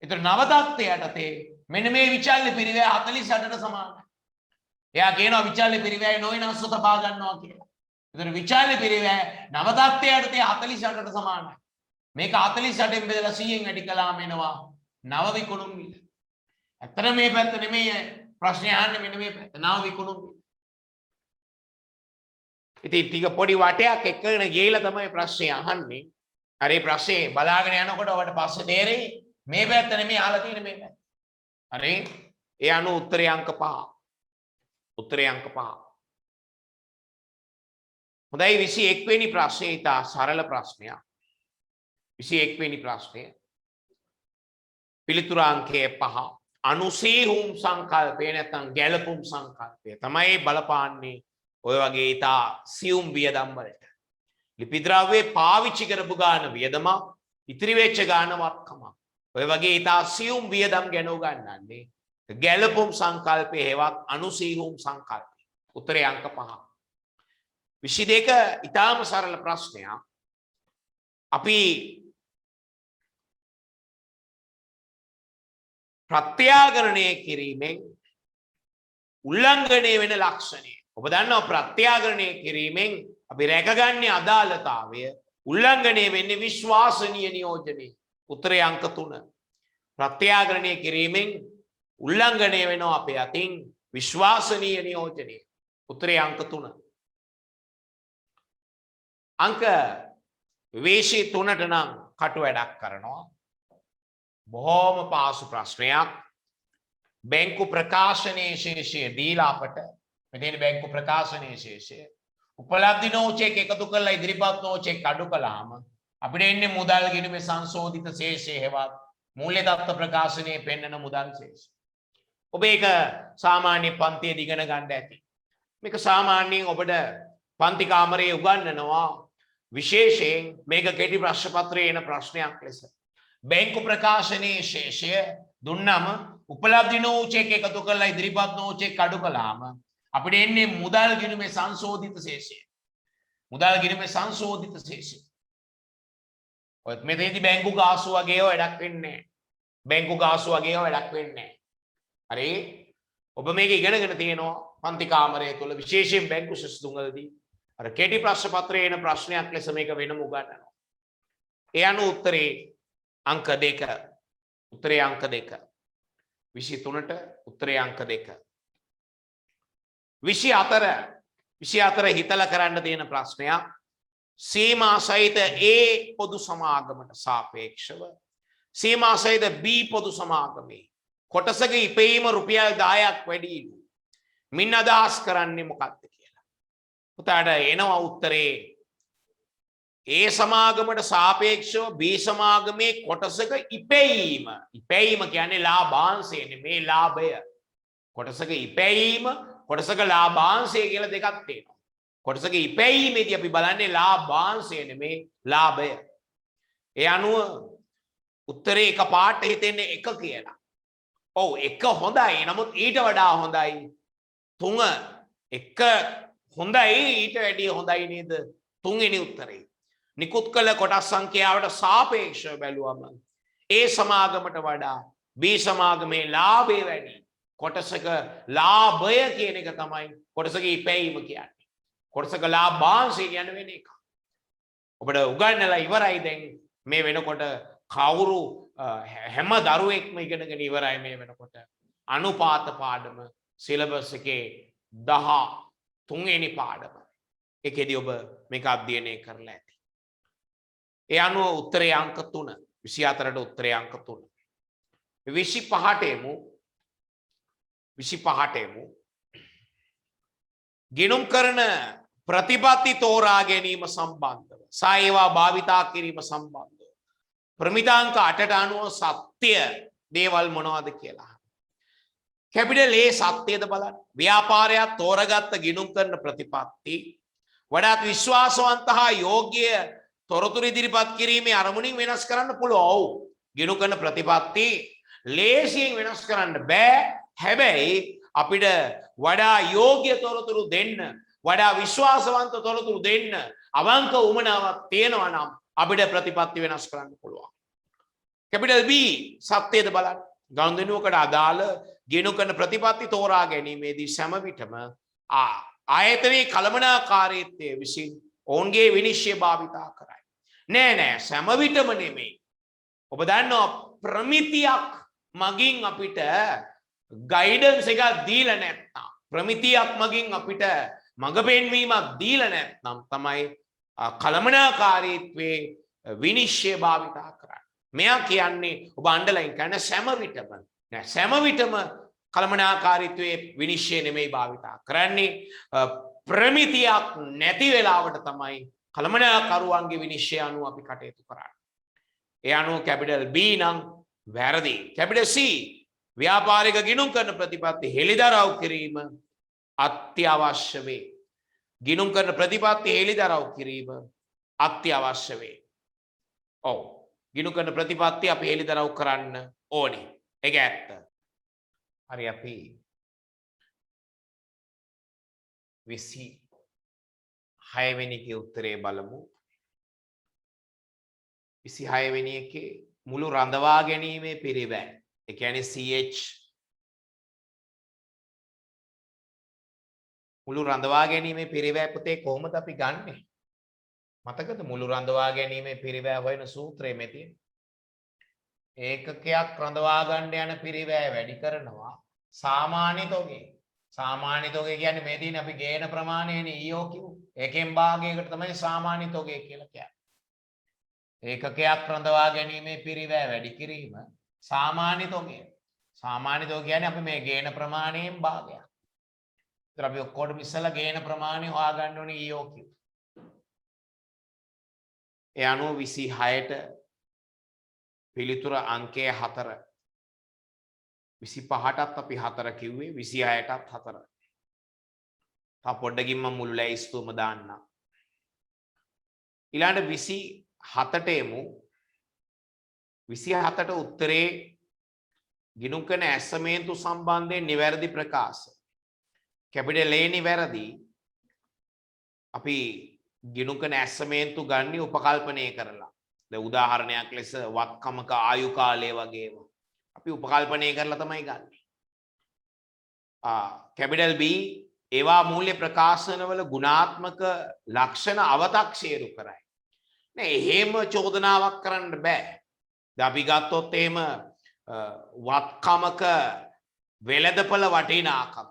ඒතර නව තත්ත්වයට යටතේ මෙන්න මේ විචල්්‍ය පිරිවැය 48ට සමානයි. එයා කියනවා විචල්්‍ය පිරිවැය නොවෙනස්ව තබා ගන්නවා කියලා. ඒතර විචල්්‍ය පිරිවැය නව තත්ත්වයට යටතේ 48ට සමානයි. මේක 48න් බෙදලා 100න් වැඩි කළාම එනවා නව විකුණුම් මිල. ඇත්තට මේ පැත්ත නෙමෙයි ප්‍රශ්නේ අහන්නේ මෙන්න මේ පැත්ත. නව විකුණුම් මිල. ඉතින් ටික පොඩි වටයක් එක්කගෙන ගිහලා තමයි ප්‍රශ්නේ අහන්නේ. හරි ප්‍රශ්නේ බලාගෙන යනකොට ඔබට පස්සේ තේරෙයි මේ පැත්ත නෙමෙයි අහලා තියෙන්නේ මේ පැත්ත. හරි ඒ අනුව උත්තරේ අංක 5. උත්තරේ අංක 5. හොඳයි 21 වෙනි ප්‍රශ්නේ ඉතා සරල ප්‍රශ්නයක්. 21 වෙනි ප්‍රශ්නය. පිළිතුර අංකය 5. අනුසීහුම් සංකල්පය නැත්නම් ගැළපුම් සංකල්පය තමයි බලපාන්නේ ඔය වගේ ඉතා සියුම් වියදම් වලට. ලිපි ද්‍රව්‍යයේ පාවිච්චි කරපු ගාන වියදම ඉතිරි වෙච්ච ගාන වත්කම. ඔය වගේ ඉතා සියුම් වියදම් ගැන උගන්වන්නේ ගැළපුම් සංකල්පය හේවත් අනුසීහුම් සංකල්පය. උත්තරේ අංක 5. 22 ඉතාම සරල ප්‍රශ්නයක්. අපි ප්‍රත්‍යාගරණය කිරීමෙන් උල්ලංඝනය වෙන ලක්ෂණය. ඔබ දන්නවා ප්‍රත්‍යාගරණය කිරීමෙන් අපි රැකගන්නේ අදාළතාවය උල්ලංඝනය වෙන්නේ විශ්වාසනීය නියෝජනය. උත්තරේ අංක 3. ප්‍රත්‍යාගරණය කිරීමෙන් උල්ලංඝනය වෙනවා අපේ අතින් විශ්වාසනීය නියෝජනය. උත්තරේ අංක 3. අංක 23ට නම් කටු වැඩක් කරනවා. බොහොම පාසු ප්‍රශ්නයක්. බැංකු ප්‍රකාශනයේ ශේෂය දීලා අපට මෙතන බැංකු ප්‍රකාශනයේ ශේෂය උපලබ්ධි නෝචෙක් එකතු කරලා ඉදිරිපත් නෝචෙක් අඩු කළාම අපිට එන්නේ මුදල් ගිණුමේ සංශෝධිත ශේෂය හෙවත් මූල්‍ය තත්ත්ව ප්‍රකාශනයේ පෙන්වන මුදල් ශේෂය. ඔබ ඒක සාමාන්‍ය පන්තියේ ඉගෙන ගන්න ඇති. මේක සාමාන්‍යයෙන් ඔබට පන්ති කාමරයේ උගන්වනවා විශේෂයෙන් මේක කෙටි ප්‍රශ්න පත්‍රයේ එන ප්‍රශ්නයක් ලෙස බැංකු ප්‍රකාශනයේ ශේෂය දුන්නම උපලබ්ධි නෝ චෙක් එකතු කරලා ඉදිරිපත් නෝ චෙක් අඩු කළාම අපිට එන්නේ මුදල් ගිණුමේ සංශෝධිත ශේෂය. මුදල් ගිණුමේ සංශෝධිත ශේෂය. ඔය මෙතනදී බැංකු ගාස්තු වගේ ඒවා වැඩක් වෙන්නේ නැහැ. බැංකු ගාස්තු වගේ ඒවා වැඩක් වෙන්නේ නැහැ. හරි? ඔබ මේක ඉගෙනගෙන තියෙනවා පන්ති කාමරය තුල විශේෂයෙන් බැංකු ශිෂ්‍යතුන්වලදී අර කෙටි ප්‍රශ්න පත්‍රයේ එන ප්‍රශ්නයක් ලෙස මේක වෙනම උගන්වනවා. ඒ අනුව උත්තරේ අංක 2. උත්තරේ අංක 2. 23ට උත්තරේ අංක 2. 24 හිතලා කරන්න තියෙන ප්‍රශ්නයක්. සීමා සහිත A පොදු සමාගමට සාපේක්ෂව සීමා සහිත B පොදු සමාගමේ කොටසක ඉපෙීම රුපියල් 10ක් වැඩිලු. මින් අදහස් කරන්නේ මොකක්ද කියලා. පුතාට එනවා උත්තරේ A සමාගමට සාපේක්ෂව B සමාගමේ කොටසක ඉපෙීම. ඉපෙීම කියන්නේ ලාභාංශය නෙමේ ලාභය. කොටසක ඉපෙීම කොටසක ලාභාංශය කියලා දෙකක් තියෙනවා. කොටසක ඉපැයීමේදී අපි බලන්නේ ලාභාංශය නෙමේ ලාභය. ඒ අනුව උත්තරේ එක පාට හිතෙන්නේ 1 කියලා. ඔව් 1 හොඳයි. නමුත් ඊට වඩා හොඳයි 3. 1 හොඳයි ඊට වැඩිය හොඳයි නේද 3 වෙනි උත්තරේ. නිකුත් කළ කොටස් සංඛ්‍යාවට සාපේක්ෂව බැලුවම A සමාගමට වඩා B සමාගමේ ලාභය වැඩි. කොටසක ලාභය කියන එක තමයි කොටසක ඉපැයීම කියන්නේ. කොටසක ලාභාංශය කියන්නේ වෙන එක. ඔබට උගන්වලා ඉවරයි දැන් මේ වෙනකොට කවුරු හැම දරුවෙක්ම ඉගෙනගෙන ඉවරයි මේ වෙනකොට අනුපාත පාඩම සිලබස් එකේ 13 වෙනි පාඩම. ඒකෙදී ඔබ මේක අධ්‍යයනය කරලා ඇති. ඒ අනුව උත්තරේ අංක 3 24ට උත්තරේ අංක 3. 25ට එමු. 25ට එමු. ගිණුම් කරන ප්‍රතිපත්ති තෝරා ගැනීම සම්බන්ධව සහ ඒවා භාවිතා කිරීම සම්බන්ධව ප්‍රමිතාංක 8ට අනුව සත්‍ය දේවල් මොනවද කියලා. කැපිටල් A සත්‍යද බලන්න. ව්‍යාපාරයක් තෝරගත්ත ගිණුම් කරන ප්‍රතිපත්ති වඩාත් විශ්වාසවන්ත හා යෝග්‍ය තොරතුරු ඉදිරිපත් කිරීමේ අරමුණින් වෙනස් කරන්න පුළුවන්. ඔව්. ගිණුම් කරන ප්‍රතිපත්ති ලේසියෙන් වෙනස් කරන්න බෑ. හැබැයි අපිට වඩා යෝග්‍ය තොරතුරු දෙන්න වඩා විශ්වාසවන්ත තොරතුරු දෙන්න අවංක උමනාවක් තියෙනවා නම් අපිට ප්‍රතිපත්ති වෙනස් කරන්න පුළුවන්. කැපිටල් B සත්‍යද බලන්න. ගනුදෙනුවකට අදාළ ගිණුම් කරන ප්‍රතිපත්ති තෝරා ගැනීමේදී සෑම විටම ආයතනයේ කළමනාකාරීත්වය විසින් ඔවුන්ගේ විනිශ්චය භාවිතා කරයි. නෑ සෑම විටම නෙමෙයි. ඔබ දන්නවා ප්‍රමිතියක් මගින් අපිට ගයිඩන්ස් එකක් දීලා නැත්නම් ප්‍රමිතියක් මගින් අපිට මඟ පෙන්වීමක් දීලා නැත්නම් තමයි කළමනාකාරීත්වයේ විනිශ්චය භාවිතා කරන්නේ. මෙයා කියන්නේ ඔබ අන්ඩර්ලයින් කරන සෑම විටම කළමනාකාරීත්වයේ විනිශ්චය නෙමෙයි භාවිතා කරන්නේ. ප්‍රමිතියක් නැති වෙලාවට තමයි කළමනාකරුවන්ගේ විනිශ්චය අනුව අපි කටයුතු කරන්නේ. ඒ අනුව කැපිටල් B නම් වැරදි. කැපිටල් C ව්‍යාපාරික ගිණුම් කරන ප්‍රතිපත්ති හෙළිදරව් කිරීම අත්‍යවශ්‍ය වේ. ගිණුම් කරන ප්‍රතිපත්ති හෙළිදරව් කිරීම අත්‍යවශ්‍ය වේ. ඔව්. ගිණුම් කරන ප්‍රතිපත්ති අපි හෙළිදරව් කරන්න ඕනේ. ඒක ඇත්ත. හරි අපි 26 වෙනි එකේ උත්තරේ බලමු. 26 වෙනි එකේ මුළු රඳවා ගැනීමේ පිරිවැය. ඒ කියන්නේ CH මුළු රඳවා ගැනීමේ පිරිවැය පුතේ කොහොමද අපි ගන්නෙ? මතකද මුළු රඳවා ගැනීමේ පිරිවැය හොයන සූත්‍රය මේ තියෙන. ඒකකයක් රඳවා ගන්න යන පිරිවැය වැඩි කරනවා සාමාන්‍ය තොගේ. සාමාන්‍ය තොගේ කියන්නේ මේ තියෙන අපි ගේන ප්‍රමාණයනේ EOQ. ඒකෙන් භාගයකට තමයි සාමාන්‍ය තොගේ කියලා කියන්නේ. ඒකකයක් රඳවා ගැනීමේ පිරිවැය වැඩි කිරීම සාමාන්‍ය තොගේ. සාමාන්‍ය තොගය කියන්නේ අපි මේ ගේන ප්‍රමාණයෙන් භාගයක්. ඒතර අපි ඔක්කොටම ඉස්සලා ගේන ප්‍රමාණය හොයාගන්න ඕනේ EOQ. ඒ අනුව 26ට පිළිතුර අංකය 4. 25ටත් අපි 4 කිව්වේ 26ටත් 4. තා පොඩ්ඩකින් මම මුළු ලැයිස්තුවම දාන්නම්. ඊළඟ 27ට එමු. 27ට උත්තරේ ගිණුම් කරන ඇසමේන්තු සම්බන්ධයෙන් නිවැරදි ප්‍රකාශ. කැපිටල් A නිවැරදි. අපි ගිණුම් කරන ඇසමේන්තු ගන්නේ උපකල්පනය කරලා. දැන් උදාහරණයක් ලෙස වත්කමක ආයු කාලය වගේ ඒවා අපි උපකල්පනය කරලා තමයි ගන්නෙ. කැපිටල් B ඒවා මූල්‍ය ප්‍රකාශනවල ගුණාත්මක ලක්ෂණ අව탁සේරු කරයි. නෑ එහෙම චෝදනාවක් කරන්න බෑ. දැන් අපි ගත්තොත් එහෙම වත්කමක වෙළඳපළ වටිනාකම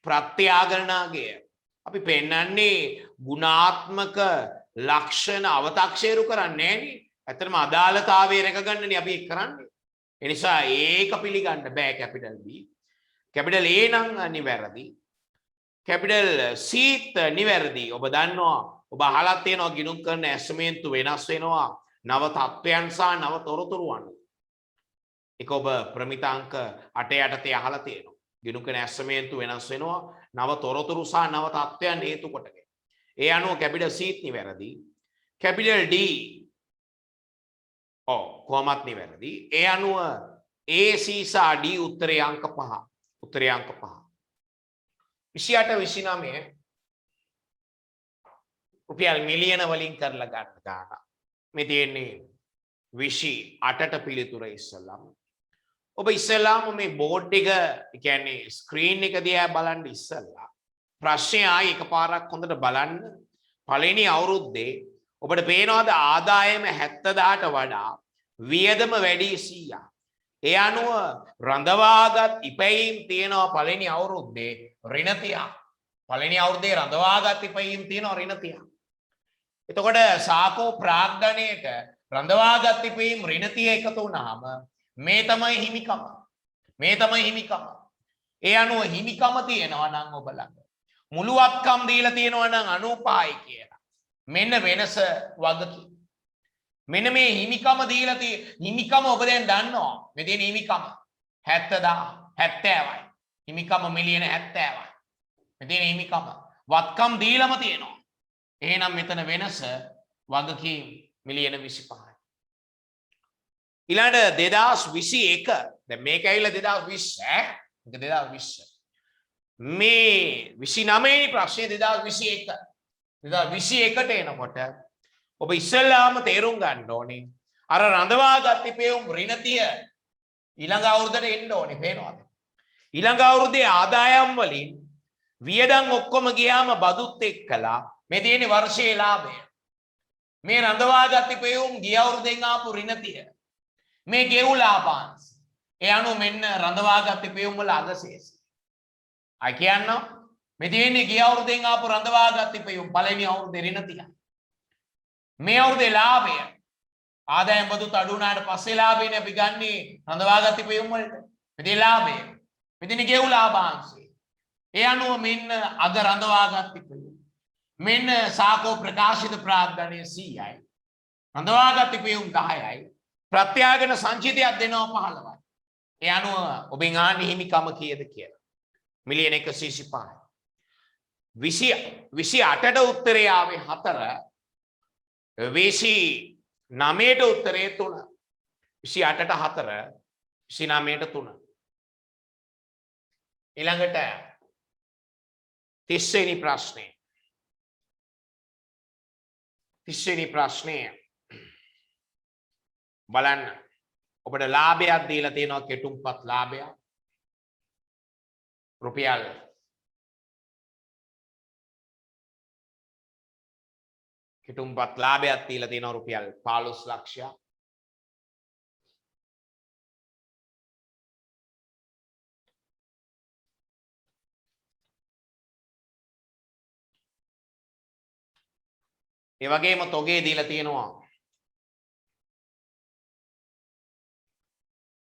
ප්‍රත්‍යාගරණාගය අපි පෙන්වන්නේ ගුණාත්මක ලක්ෂණ අව탁සේරු කරන්නේ නෑනේ. ඇත්තටම අදාළතාවය රැකගන්නනේ අපි ඒක කරන්නේ. ඒ නිසා ඒක පිළිගන්න බෑ කැපිටල් B. කැපිටල් A නම් නිවැරදි. කැපිටල් C නිවැරදි. ඔබ දන්නවා ඔබ අහලා තියෙනවා ගිණුම් කරන ඇසමේන්තු වෙනස් වෙනවා නව තත්ත්වයන් සහ නව තොරතුරු අනුව. ඒක ඔබ ප්‍රමිතාංක 8 යටතේ අහලා තියෙනවා. ගිණුම් කරන ඇසමේන්තු වෙනස් වෙනවා නව තොරතුරු සහ නව තත්ත්වයන් හේතු කොටගෙන. ඒ අනුව කැපිටල් C නිවැරදි. කැපිටල් D කොහොමත් නිවැරදි. ඒ අනුව A C සහ D උත්තරේ අංක 5. උත්තරේ අංක 5. 28 29 රුපියල් මිලියන වලින් කරලා ගන්න ගාන. මේ තියෙන්නේ 28ට පිළිතුර ඉස්සෙල්ලාම. ඔබ ඉස්සෙල්ලාම මේ බෝඩ් එක කියන්නේ ස්ක්‍රීන් එක දිහා බලන්න ඉස්සෙල්ලා ප්‍රශ්නේ ආයි එකපාරක් හොඳට බලන්න. පළවෙනි අවුරුද්දේ ඔබට පේනවාද ආදායම 70000ට වඩා වියදම වැඩි 100ක්. ඒ අනුව රඳවාගත් ඉපැයීම් තියෙනවා පළවෙනි අවුරුද්දේ ඍණ 30ක්. පළවෙනි අවුරුද්දේ රඳවාගත් ඉපැයීම් තියෙනවා ඍණ 30ක්. එතකොට සාකෝ ප්‍රාග්ධනයේට රඳවාගත් ඉපැයීම් ඍණ 30 එකතු වුණාම මේ තමයි හිමිකම. මේ තමයි හිමිකම. ඒ අනුව හිමිකම තියෙනවා නම් ඔබ ළඟ මුළුවත්කම් දීලා තියෙනවා නම් 95යි කියලා. මෙන්න වෙනස වගකීම්. මෙන්න මේ හිමිකම දීලා තියෙන හිමිකම ඔබ දැන් දන්නවා. මේ තියෙන හිමිකම 70යි. හිමිකම මිලියන 70යි. මේ තියෙන හිමිකම වත්කම් දීලම තියෙනවා. එහෙනම් මෙතන වෙනස වගකීම් මිලියන 25යි. ඊළඟ 2021 දැන් මේක ඇවිල්ලා 2020 ඈ මේක 2020 මේ 29 වෙනි ප්‍රශ්නේ 2021 2021ට එනකොට ඔබ ඉස්සෙල්ලාම තේරුම් ගන්න ඕනේ අර රඳවාගත් ඉපෙවුම් ඍණ 30 ඊළඟ අවුරුද්දට එන්න ඕනේ පේනවද ඊළඟ අවුරුද්දේ ආදායම් වලින් වියදම් ඔක්කොම ගියාම බදුත් එක්කලා මේ තියෙන වර්ෂයේ ලාභය මේ රඳවාගත් ඉපෙවුම් ගිය අවුරුද්දෙන් ආපු ඍණ 30 මේ ගෙවු ලාභාංශ ඒ අනුව මෙන්න රඳවාගත් ඉපෙවුම් වල අගශේෂ අය කියන්නම් මේ තියෙන්නේ ගිය අවුරුද්දෙන් ආපු රඳවාගත් ඉපෙවුම් පළවෙනි අවුරුද්දේ ඍණ 30 මේ අවුරුද්දේ ලාභය ආදායම් බදුත් අඩු වුණාට පස්සේ ලාභයනේ අපි ගන්නෙ රඳවාගත් ඉපෙවුම් වලට මේ ලාභය මෙතන ගෙවු ලාභාංශය ඒ අනුව මෙන්න අග රඳවාගත් ඉපෙවුම් මෙන්න සාකෝ ප්‍රකාශිත ප්‍රාග්ධනය 100යි රඳවාගත් ඉපෙවුම් 10යි ප්‍රත්‍යාගන සංචිතයක් දෙනවා 15යි ඒ අනුව ඔබෙන් ආන්නේ හිමිකම කීයද කියලා මිලියන 125යි 28ට උත්තරේ ආවේ 4 29ට උත්තරේ 3 28ට 4 29ට 3 ඊළඟට 30 වෙනි ප්‍රශ්නේ 30 වෙනි ප්‍රශ්නේ බලන්න ඔබට ලාභයක් දීලා තියෙනවා කෙටුම්පත් ලාභයක් රුපියල් කෙටුම්පත් ලාභයක් දීලා තියෙනවා රුපියල් 15 ලක්ෂයක් ඒ වගේම තොගේ දීලා තියෙනවා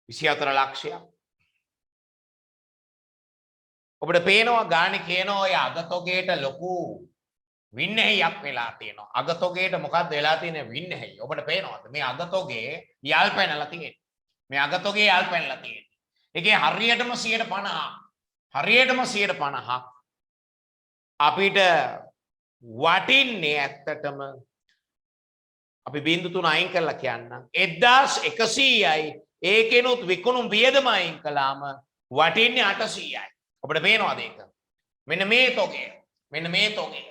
24 ලක්ෂයක් ඔබට පේනවා ගානේ කියනවා ඔය අගතොගේට ලොකු වින්නැහියක් වෙලා තියෙනවා අගතොගේට මොකක්ද වෙලා තියෙන්නේ වින්නැහි ඔබට පේනවද මේ අගතොගේ යල් පැනලා තියෙන්නේ මේ අගතොගේ යල් පැනලා තියෙන්නේ ඒකේ හරියටම 150ක් අපිට වටින්නේ ඇත්තටම අපි බින්දු 3 අයින් කරලා කියන්නම් 1100යි ඒකෙනුත් විකුණුම් වියදම අයින් කළාම වටින්නේ 800යි. ඔබට පේනවද ඒක? මෙන්න මේ තොගය. මෙන්න මේ තොගය.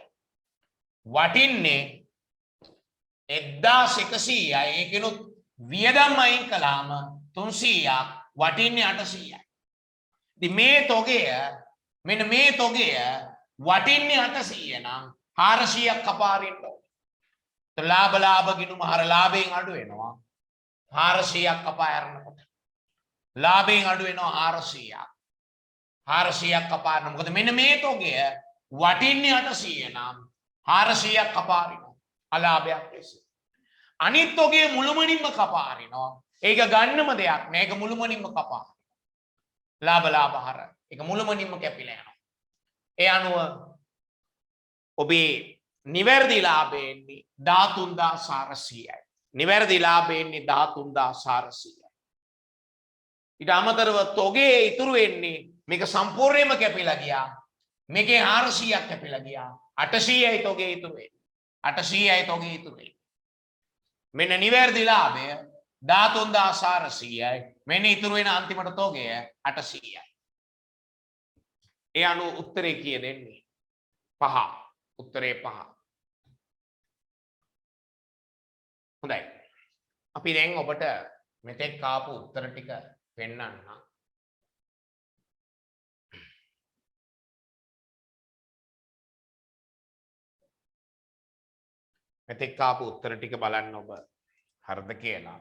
වටින්නේ 1100යි ඒකෙනුත් වියදම් අයින් කළාම 300ක් වටින්නේ 800යි. ඉතින් මේ තොගය මෙන්න මේ තොගය වටින්නේ 800 නම් 400ක් කපාරින්න ඕනේ. ලාභ ගිණුම හර ලාභයෙන් අඩු වෙනවා 400ක් කපා යනකොට. ලාභයෙන් අඩු වෙනවා 400ක්. 400ක් කපාරන. මොකද මෙන්න මේ තොගය වටින්නේ 800 නම් 400ක් කපාරිනවා. අලාභයක් ලෙස. අනිත් තොගය මුළුමනින්ම කපාරිනවා. ඒක ගන්නම දෙයක් නෑ. ඒක මුළුමනින්ම කපාරිනවා. ලාභ හර. ඒක මුළුමනින්ම කැපිලා යනවා. ඒ අනුව ඔබේ නිවැරදි ලාභය එන්නේ 13400යි. නිවැරදි ලාභය එන්නේ 13400යි. ඊට අමතරව තොගේ ඉතුරු වෙන්නේ මේක සම්පූර්ණයෙන්ම කැපිලා ගියා. මේකේ 400ක් කැපිලා ගියා. 800යි තොගේ ඉතුරු වෙන්නේ. 800යි තොගේ ඉතුරු වෙන්නේ. මෙන්න නිවැරදි ලාභය 13400යි. මෙන්න ඉතුරු වෙන අන්තිමට තොගය 800යි. ඒ අනුව උත්තරේ කීය දෙන්නේ? 5. උත්තරේ 5. හොඳයි. අපි දැන් ඔබට මෙතෙක් ආපු උත්තර ටික පෙන්නන්න. මෙතෙක් ආපු උත්තර ටික බලන්න ඔබ හරිද කියලා.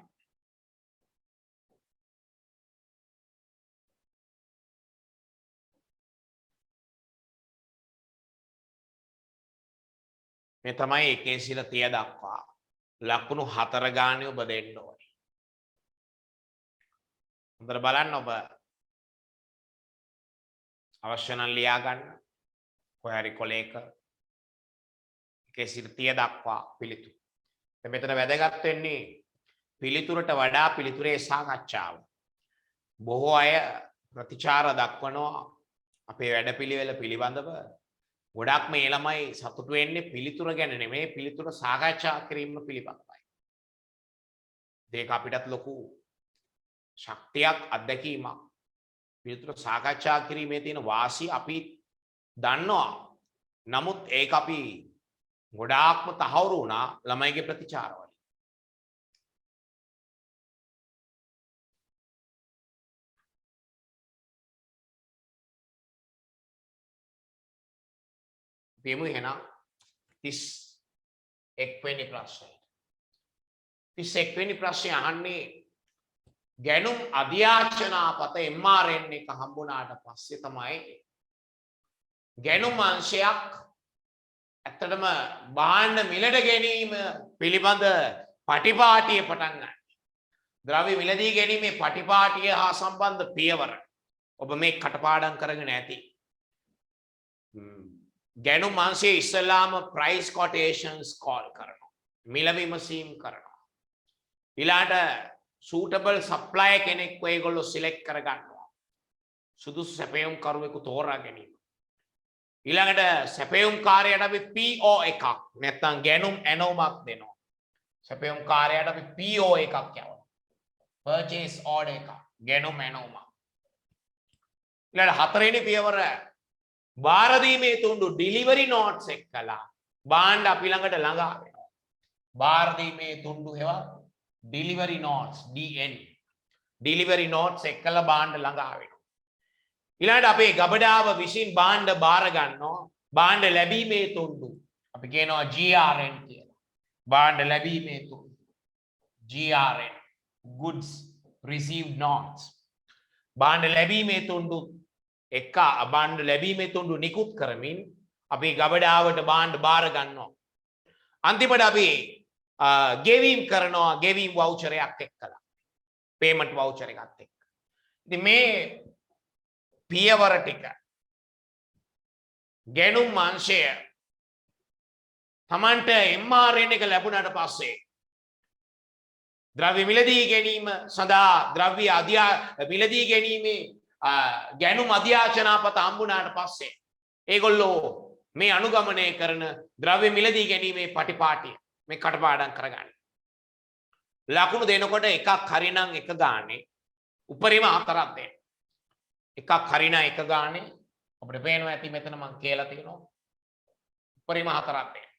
මේ තමයි එකේ සිට 30 දක්වා ලකුණු 4 ගානේ ඔබ දෙන්න ඕනේ. හොඳට බලන්න ඔබ අවශ්‍ය නම් ලියා ගන්න. කොහේ හරි කොලයක එකේ සිට 30 දක්වා පිළිතුරු. දැන් මෙතන වැදගත් වෙන්නේ පිළිතුරට වඩා පිළිතුරේ සාකච්ඡාව. බොහෝ අය ප්‍රතිචාර දක්වනවා අපේ වැඩපිළිවෙල පිළිබඳව. ගොඩක් මේ ළමයි සතුටු වෙන්නේ පිළිතුර ගැන නෙමෙයි පිළිතුර සාකච්ඡා කිරීම පිළිබඳවයි. ඒක අපිටත් ලොකු ශක්තියක් අත්දැකීමක්. පිළිතුර සාකච්ඡා කිරීමේ තියෙන වාසිය අපි දන්නවා. නමුත් ඒක අපි ගොඩාක්ම තහවුරු වුණා ළමයිගේ ප්‍රතිචාරවල. දෙමු එහෙනම් 31 වෙනි ප්‍රශ්නය. 31 වෙනි ප්‍රශ්නේ අහන්නේ ගැනුම් අධ්‍යාචනාපත MRN එක හම්බුණාට පස්සේ තමයි ගැනුම් අංශයක් ඇත්තටම භාණ්ඩ මිලට ගැනීම පිළිබඳ පටිපාටිය පටන් ගන්න. ද්‍රව්‍ය මිලදී ගැනීමේ පටිපාටිය හා සම්බන්ධ පියවර ඔබ මේ කටපාඩම් කරගෙන ඇති. ගැනුම් අංශයේ ඉස්සලාම ප්‍රයිස් කොටේෂන්ස් කෝල් කරනවා. මිල විමසීම් කරනවා. ඊළාට සූටබල් සප්ලයර් කෙනෙක්ව ඒගොල්ලෝ සිලෙක්ට් කර ගන්නවා. සුදුසු සැපයුම් කරුවෙකු තෝරා ගැනීම. ඊළඟට සැපයුම් කාර්යයට අපි PO එකක් නැත්නම් ගැනුම් ඇනෝමක් දෙනවා. සැපයුම් කාර්යයට අපි PO එකක් යවනවා. purchase order එකක් ගැනුම් ඇනෝමක්. ඊළඟ හතරවෙනි පියවර බාර දීමේ තුණ්ඩු ඩිලිවරි නෝට්ස් එක්කලා භාණ්ඩ අපි ළඟට ළඟා වෙනවා. බාර දීමේ තුණ්ඩු හෙවත් delivery notes DN delivery notes එක්කලා භාණ්ඩ ළඟා වෙනවා. ඊළඟට අපේ ගබඩාව විසින් භාණ්ඩ බාර ගන්නවා. භාණ්ඩ ලැබීමේ තුණ්ඩු අපි කියනවා GRN කියලා. භාණ්ඩ ලැබීමේ තුණ්ඩු GRN goods received notes. භාණ්ඩ ලැබීමේ තුණ්ඩු එක භාණ්ඩ ලැබීමේ තුණ්ඩු නිකුත් කරමින් අපි ගබඩාවට භාණ්ඩ බාර ගන්නවා. අන්තිමට අපි ගෙවීම් කරනවා ගෙවීම් වවුචර් එකක් එක්කලා. පේමන්ට් වවුචර් එකත් එක්ක. ඉතින් මේ පියවර ටික ගැනුම් අංශය Tamanට MRN එක ලැබුණාට පස්සේ ද්‍රව්‍ය මිලදී ගැනීම සඳහා ද්‍රව්‍ය මිලදී ගැනීමේ ගැනුම් අධ්‍යාචනාපත හම්බුණාට පස්සේ ඒගොල්ලෝ මේ අනුගමනය කරන ද්‍රව්‍ය මිලදී ගැනීමේ පටිපාටිය මේ කටපාඩම් කරගන්න. ලකුණු දෙනකොට එකක් හරිනම් එක ගානේ උපරිම හතරක් දෙන්න. එකක් හරිනම් එක ගානේ අපිට පේනවා ඇති මෙතන මම කියලා තියෙනවා. උපරිම හතරක් දෙන්න.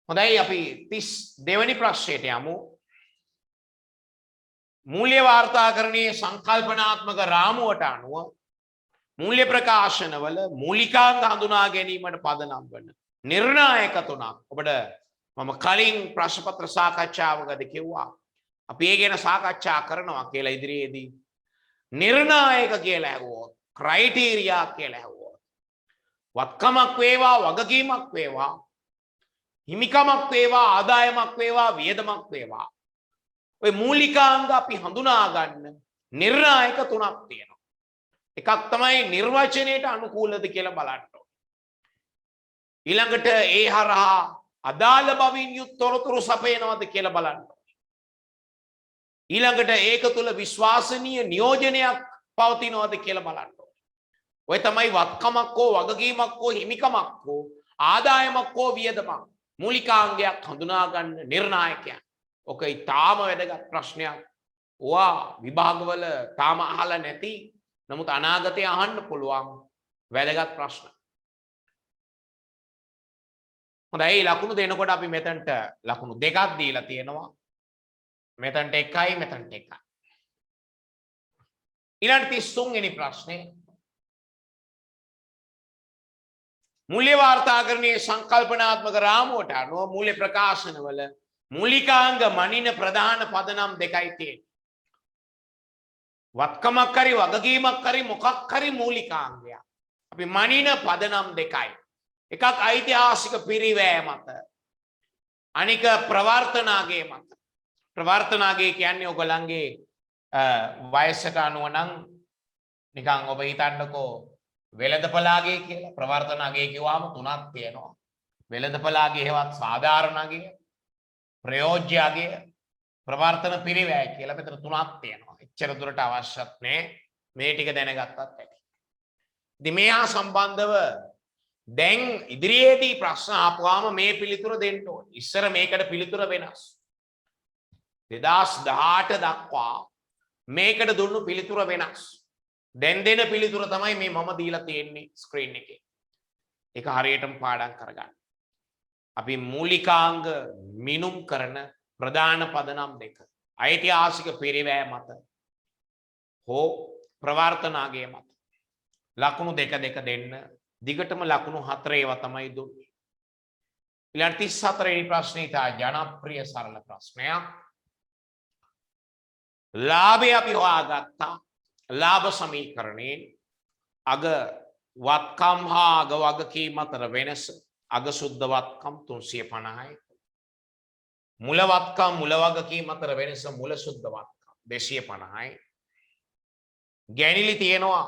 හොඳයි අපි 32 වෙනි ප්‍රශ්නයට යමු. මූල්‍ය වාර්තාකරණයේ සංකල්පනාත්මක රාමුවට අනුව මූල්‍ය ප්‍රකාශනවල මූලිකාංග හඳුනා ගැනීමට පදනම් වන නිර්ණායක තුනක් ඔබට මම කලින් ප්‍රශ්න පත්‍ර සාකච්ඡාවකදී කිව්වා. අපි ඒ ගැන සාකච්ඡා කරනවා කියලා ඉදිරියේදී. නිර්ණායක කියලා ඇහුවොත් ක්‍රයිටීරියා කියලා ඇහුවොත් වත්කමක් වේවා වගකීමක් වේවා හිමිකමක් වේවා ආදායමක් වේවා වියදමක් වේවා ඔය මූලිකාංග අපි හඳුනා ගන්න නිර්ණායක තුනක් තියෙනවා. එකක් තමයි නිර්වචනයට අනුකූලද කියලා බලන්න ඕනේ. ඊළඟට ඒ හරහා අදාළ බවින් යුත් තොරතුරු සපයනවද කියලා බලන්න ඕනේ. ඊළඟට ඒක තුල විශ්වාසනීය නියෝජනයක් පවතිනවද කියලා බලන්න ඕනේ. ඔය තමයි වත්කමක් හෝ වගකීමක් හෝ හිමිකමක් හෝ ආදායමක් හෝ වියදමක් මූලිකාංගයක් හඳුනා ගන්න නිර්ණායකයක්. ඔක ඊටාම වැදගත් ප්‍රශ්නයක්. ඔයා විභාගවල තාම අහලා නැති නමුත් අනාගතේ අහන්න පුළුවන් වැදගත් ප්‍රශ්න. හොඳයි ලකුණු දෙනකොට අපි මෙතනට ලකුණු දෙකක් දීලා තියෙනවා. මෙතනට එකයි මෙතනට එකයි. ඊළඟ 33 වෙනි ප්‍රශ්නේ මූල්‍ය වාර්තාකරණයේ සංකල්පනාත්මක රාමුවට අනුව මූල්‍ය ප්‍රකාශනවල මූලිකාංග මනින ප්‍රධාන පදනම් දෙකයි තියෙන්නේ. වත්කමක් හරි වගකීමක් හරි මොකක් හරි මූලිකාංගයක්. අපි මනින පදනම් දෙකයි. එකක් ඓතිහාසික පිරිවැය මත. අනික ප්‍රවර්තනාගේ මත. ප්‍රවර්තනාගේ කියන්නේ ඔයගලන්ගේ වයසට අනුව නම් නිකන් ඔබ හිතන්නකෝ වෙළඳපළාගේ කියලා. ප්‍රවර්තනාගේ කිව්වම තුනක් තියෙනවා. වෙළඳපළාගේ හේවත් සාධාරණගේ ප්‍රයෝජ්‍යගේ ප්‍රවර්තන පිරිවැය කියලා මෙතන තුනක් තියෙනවා. එච්චර දුරට අවශ්‍යත් නැහැ. මේ ටික දැනගත්තත් ඇති. ඉතින් මේහා සම්බන්ධව දැන් ඉදිරියේදී ප්‍රශ්න ආපුවාම මේ පිළිතුර දෙන්න ඕනේ. ඉස්සර මේකට පිළිතුර වෙනස්. 2018 දක්වා මේකට දුන්නු පිළිතුර වෙනස්. දැන් දෙන පිළිතුර තමයි මේ මම දීලා තියෙන්නේ ස්ක්‍රීන් එකේ. ඒක හරියටම පාඩම් කරගන්න. අපි මූලිකාංග මිනුම් කරන ප්‍රධාන පදනම් දෙක. ඓතිහාසික පිරිවැය මත හෝ ප්‍රවර්තනාගේ මත. ලකුණු දෙක දෙන්න. දිගටම ලකුණු 4 ඒවා තමයි දුන්නේ. ඊළඟ 34 වෙනි ප්‍රශ්නේ තා ජනප්‍රිය සරල ප්‍රශ්නයක්. ලාභය අපි හොයාගත්තා. ලාභ සමීකරණයෙන් අග වත්කම් හා අග වගකීම් අතර වෙනස අග සුද්ධ වත්කම් 350යි. මුල වත්කම් මුල වගකීම් අතර වෙනස මුල සුද්ධ වත්කම් 250යි. ගැණිලි තියෙනවා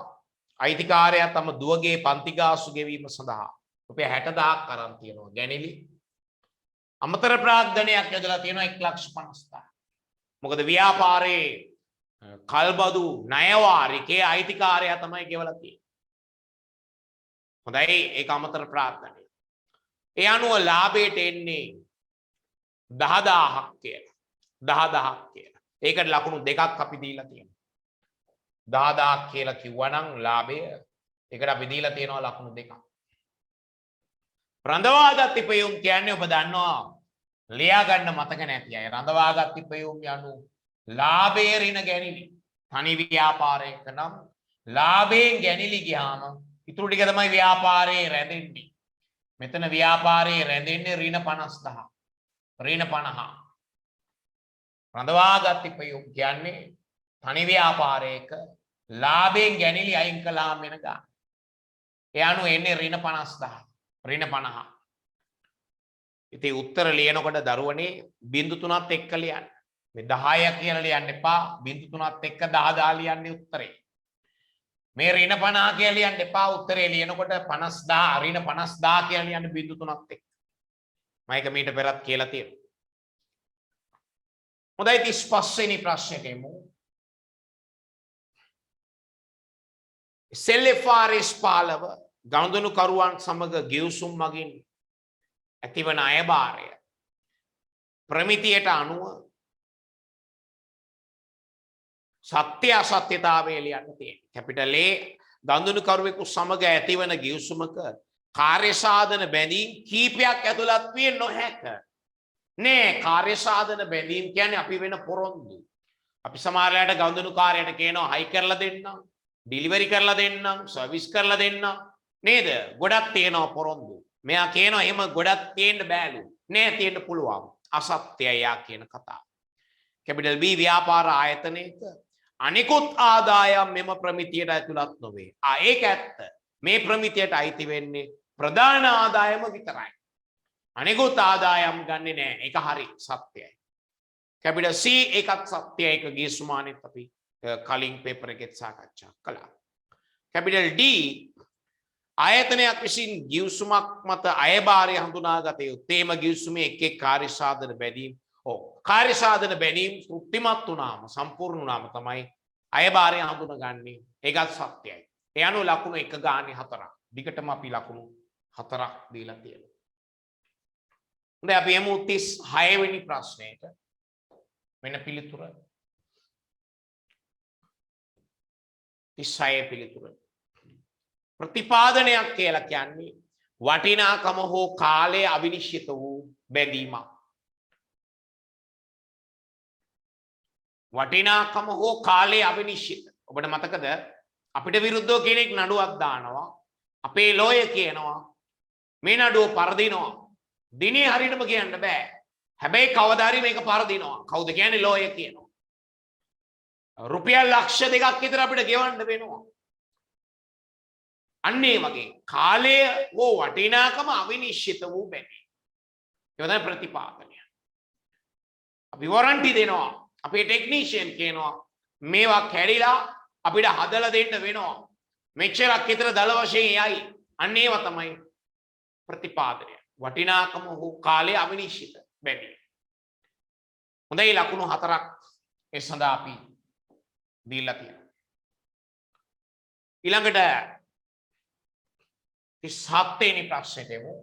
අයිතිකාරයා තම දුවගේ පන්ති ගාස්තු ගෙවීම සඳහා රුපියල් 60000ක් අරන් තියෙනවා ගැණිලි. අමතර ප්‍රාග්ධනයක් යොදලා තියෙනවා 1,50,000. මොකද ව්‍යාපාරයේ කල්බදු ණයවාරිකේ අයිතිකාරයා තමයි ගෙවලා තියෙන්නේ. හොඳයි ඒක අමතර ප්‍රාග්ධනය. ඒ අනුව ලාභයට එන්නේ 10000ක් කියලා. 10000ක් කියලා. ඒකට ලකුණු දෙකක් අපි දීලා තියෙනවා. 10000ක් කියලා කිව්වනම් ලාභය ඒකට අපි දීලා තියෙනවා ලකුණු දෙකක්. රඳවාගත් ඉපයුම් කියන්නේ ඔබ දන්නවා ලියා ගන්න මතක නැති අය. රඳවාගත් ඉපයුම් යනු ලාභයේ ඍණ ගැණිලි. තනි ව්‍යාපාරයක නම් ලාභයෙන් ගැණිලි ගියාම ඉතුරු ටික තමයි ව්‍යාපාරයේ රැඳෙන්නේ. මෙතන ව්‍යාපාරයේ රැඳෙන්නේ ඍණ 50000. ඍණ 50. රඳවාගත් ඉපයුම් කියන්නේ තනි ව්‍යාපාරයක ලාභයෙන් ගැණිලි අයින් කළාම වෙන ගාන. ඒ අනුව එන්නේ ඍණ 50000. ඍණ 50. ඉතින් උත්තර ලියනකොට දරුවනේ බිංදු 3ත් එක්ක ලියන්න. මේ 10 කියලා ලියන්න එපා. බිංදු 3ත් එක්ක 10 දා ලියන්නේ උත්තරේ. මේ ඍණ 50 කියලා ලියන්න එපා. උත්තරේ ලියනකොට 50000 ඍණ 50000 කියලා ලියන්න බිංදු 3ත් එක්ක. මම ඒක මීට පෙරත් කියලා තියෙනවා. හොඳයි 35 වෙනි ප්‍රශ්නෙට එමු. සෙල්එෆ්ආර්එස් 15 ගනුදෙනුකරුවන් සමග ගිවිසුම් මගින් ඇතිවන අයභාරය ප්‍රමිතියට අනුව සත්‍ය අසත්‍යතාවය ලියන්න තියෙනවා. කැපිටල් A ගනුදෙනුකරුවෙකු සමග ඇතිවන ගිවිසුමක කාර්ය සාධන බැඳීම් කීපයක් ඇතුළත් විය නොහැක. නෑ කාර්ය සාධන බැඳීම් කියන්නේ අපි වෙන පොරොන්දු. අපි සමහරලාට ගනුදෙනුකාරයට කියනවා හයි කරලා දෙන්නම්, ඩිලිවරි කරලා දෙන්නම්, සර්විස් කරලා දෙන්නම් නේද? ගොඩක් තියෙනවා පොරොන්දු. මෙයා කියනවා එහෙම ගොඩක් තියෙන්න බෑලු. නෑ තියෙන්න පුළුවන්. අසත්‍යයි යා කියන කතාව. කැපිටල් B ව්‍යාපාර ආයතනයක අනිකුත් ආදායම් මෙම ප්‍රමිතියට ඇතුළත් නොවේ. ඒක ඇත්ත. මේ ප්‍රමිතියට අයිති වෙන්නේ ප්‍රධාන ආදායම විතරයි. අනිකුත් ආදායම් ගන්නෙ නෑ. ඒක හරි සත්‍යයි. කැපිටල් C ඒකත් සත්‍යයි. ඒක ගියසුමානෙත් අපි කලින් පේපර් එකෙත් සාකච්ඡා කළා. කැපිටල් D ආයතනයක් විසින් ගිවිසුමක් මත අයභාරය හඳුනාගත යුත්තේ එම ගිවිසුමේ එක් කාර්ය සාධන බැඳීම් කාර්ය සාධන බැඳීම් තෘප්තිමත් වුණාම සම්පූර්ණ වුණාම තමයි අයභාරය හඳුනගන්නේ. ඒකත් සත්‍යයි. ඒ අනුව ලකුණු 1 ගානේ 4ක්. දිගටම අපි ලකුණු 4ක් දීලා තියෙනවා. හොඳයි අපි යමු 36 වෙනි ප්‍රශ්නයට. මෙන්න පිළිතුර. 36 පිළිතුර. ප්‍රතිපාදනයක් කියලා කියන්නේ වටිනාකම හෝ කාලය අවිනිශ්චිත වූ බැඳීමක්. වටිනාකම හෝ කාලය අවිනිශ්චිත. ඔබට මතකද අපිට විරුද්ධව කෙනෙක් නඩුවක් දානවා. අපේ ලෝය කියනවා මේ නඩුව පරදිනවා. දිනේ හරියටම කියන්න බෑ. හැබැයි කවදා හරි මේක පරදිනවා. කවුද කියන්නේ? ලෝය කියනවා. රුපියල් ලක්ෂ 2ක් විතර අපිට ගෙවන්න වෙනවා. අන්න ඒ වගේ කාලය හෝ වටිනාකම අවිනිශ්චිත වූ බැඳීම. ඒක තමයි ප්‍රතිපාදනය. අපි වොරන්ටි දෙනවා. අපේ ටෙක්නීෂියන් කියනවා මේවා කැඩිලා අපිට හදලා දෙන්න වෙනවා. මෙච්චරක් විතර දල වශයෙන් යයි. අන්න ඒවා තමයි ප්‍රතිපාදනය. වටිනාකම හෝ කාලය අවිනිශ්චිත බැඳීම. හොඳයි ලකුණු 4ක් ඒ සඳහා අපි දීලා තියෙනවා. ඊළඟට 37 වෙනි ප්‍රශ්නෙට එමු.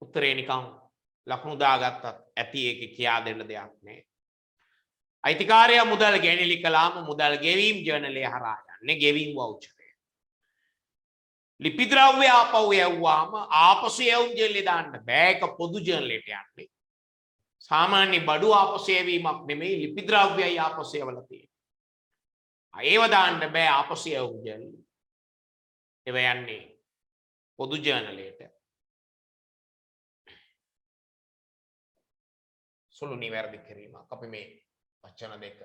උත්තරේ නිකන් ලකුණු දාගත්තත් ඇති ඒකේ කියා දෙන්න දෙයක් නෑ. අයිතිකාරයා මුදල් ගැනීම කළාම මුදල් ගෙවීම් ජර්නලය හරහා යන්නේ ගෙවීම් වවුචරය. ලිපි ද්‍රව්‍ය ආපහු යවුවාම ආපසු යවුම් ජර්නලේ දාන්න බෑ. ඒක පොදු ජර්නලයට යන්නේ. සාමාන්‍ය බඩු ආපසු යවීමක් නෙමෙයි ලිපි ද්‍රව්‍යයි ආපසු යවලා තියෙන්නේ. ඒව දාන්න බෑ ආපසු යවුම් ජර්නලේ. ඒව යන්නේ පොදු ජර්නලයට. සුළු නිවැරදි කිරීමක්. අපි මේ වචන දෙක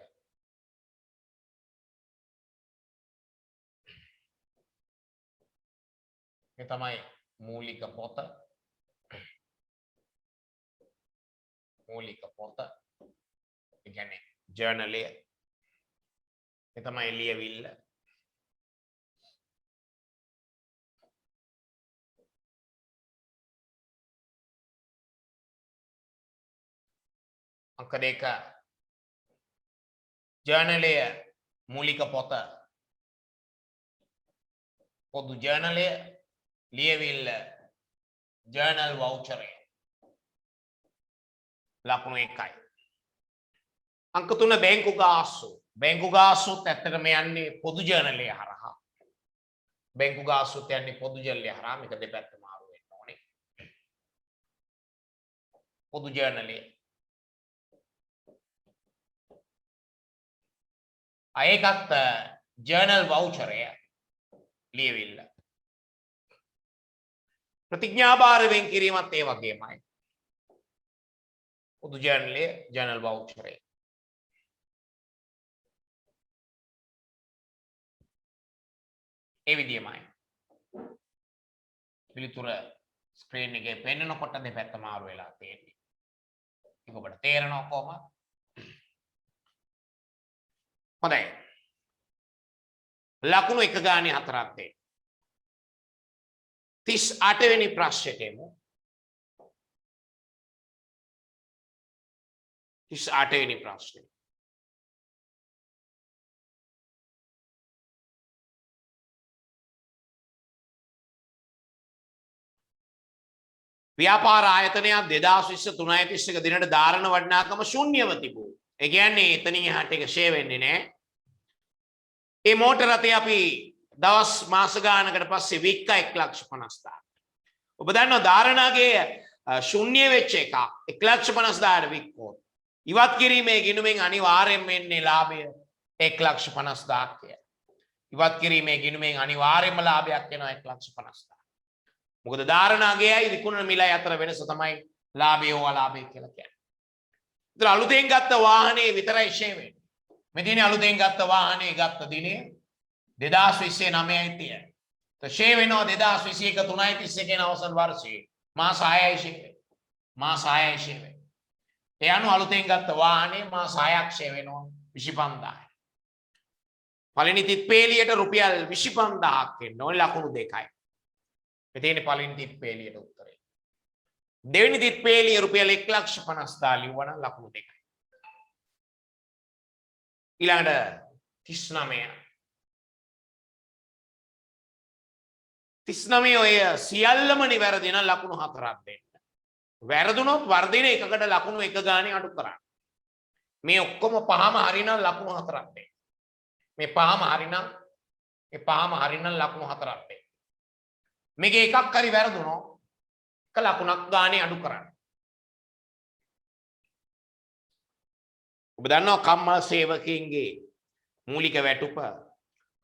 මේ තමයි මූලික පොත. මූලික පොත. ඒ කියන්නේ ජර්නලය. ඒ තමයි ලියවිල්ල. अंक 2 ජර්නලය මූලික පොත පොදු ජර්නලය ලියවිල්ල ජර්නල් වවුචරය ලකුණු 1යි. अंक 3 බැංකු ගාස්තු. බැංකු ගාස්තුත් ඇත්තටම යන්නේ පොදු ජර්නලය හරහා. බැංකු ගාස්තුත් යන්නේ පොදු ජර්නලය හරහා. මේක දෙපැත්ත මාරු වෙන්න ඕනේ. පොදු ජර්නලය ඒකත් ජර්නල් වවුචරය ලියවිල්ල. ප්‍රතිඥාභාර වෙන් කිරීමත් ඒ වගේමයි. පොදු ජර්නලය ජර්නල් වවුචරය. ඒ විදිහමයි. පිළිතුර ස්ක්‍රීන් එකේ පෙන්වනකොට දෙපැත්ත මාරු වෙලා තියෙන්නේ. ඒක ඔබට තේරෙනවා කොහොමද? හොඳයි. ලකුණු 1 ගානේ 4ක් දෙන්න. 38 වෙනි ප්‍රශ්නෙට එමු. 38 වෙනි ප්‍රශ්නේ. ව්‍යාපාර ආයතනයක් 2020 3.31 දිනට ධාරණ වටිනාකම ශූන්‍යව තිබුණා. ඒ කියන්නේ එතනින් එහාට ඒක ෂේ වෙන්නේ නැහැ. මේ මෝටර රථය අපි දවස් මාස ගානකට පස්සේ වික්ක 1,50,000. ඔබ දන්නවා ධාරණාගේ ශූන්‍ය වෙච්ච එක 1,50,000ට වික්කොත් ඉවත් කිරීමේ ගිණුමෙන් අනිවාර්යයෙන්ම එන්නේ ලාභය 1,50,000 කියලා. ඉවත් කිරීමේ ගිණුමෙන් අනිවාර්යයෙන්ම ලාභයක් එනවා 1,50,000. මොකද ධාරණාගේයි විකුණන මිලයි අතර වෙනස තමයි ලාභය හෝ අලාභය කියලා කියන්නේ. ඒතර අලුතෙන් ගත්ත වාහනේ විතරයි ෂේ වෙන්නේ. මේ දිනේ අලුතෙන් ගත්ත වාහනේ ගත්ත දිනේ 2029යි තියෙන්නේ. તો ෂේ වෙනවා 2021 3.31 කියන අවසන් වර්ෂයේ මාස 6යි ෂේ වෙන්නේ. මාස 6යි ෂේ වෙන්නේ. ඒ අනුව අලුතෙන් ගත්ත වාහනේ මාස 6ක් ෂේ වෙනවා 25000යි. පළවෙනි තිත්පේලියට රුපියල් 25000ක් එන්න ඕනේ ලකුණු දෙකයි. මෙතන පළවෙනි තිත්පේලියට උත්තරේ. දෙවෙනි තිත්පේලිය රුපියල් 1,50,000 ලිව්වනම් ලකුණු දෙකයි. ඊළඟට 39 ඔය සියල්ලම නිවැරදි නම් ලකුණු 4ක් දෙන්න. වැරදුනොත් වර්ධින එකකට ලකුණු 1 ගානේ අඩු කරන්න. මේ ඔක්කොම පහම හරිනම් ලකුණු 4ක් දෙන්න. මේ පහම හරිනම් ලකුණු 4ක් දෙන්න. මේකේ එකක් හරි වැරදුනොත් එක ලකුණක් ගානේ අඩු කරන්න. ඔබ දන්නවා කම්මල් සේවකයන්ගේ මූලික වැටුප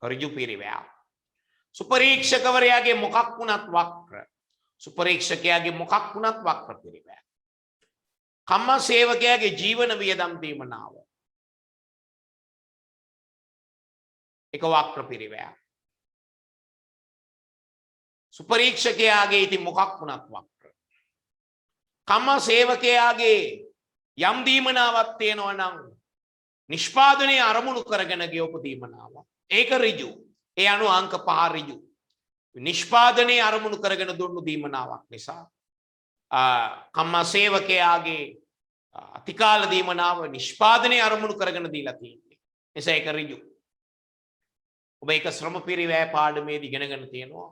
ඍජු පිරිවැය. සුපරීක්ෂකවරයාගේ මොකක් වුණත් වක්‍ර. සුපරීක්ෂකයාගේ මොකක් වුණත් වක්‍ර පිරිවැය. කම්මල් සේවකයාගේ ජීවන වියදම් දීමනාව එක වක්‍ර පිරිවැය. සුපරීක්ෂකයාගේ ඉතින් මොකක් වුණත් වක්‍ර. කම්මල් සේවකයාගේ යම් දීමනාවක් තියෙනවා නම් නිෂ්පාදනයේ අරමුණු කරගෙන ගෙවපු දීමනාව. ඒක ඍජු. ඒ අනුව අංක 5 ඍජු. නිෂ්පාදනයේ අරමුණු කරගෙන දුන්නු දීමනාවක් නිසා කම්මල් සේවකයාගේ අතිකාල දීමනාව නිෂ්පාදනයේ අරමුණු කරගෙන දීලා තියෙන්නේ. එසේ ඒක ඍජු. ඔබ ඒක ශ්‍රම පිරිවැය පාඩමේදී ඉගෙනගෙන තියෙනවා.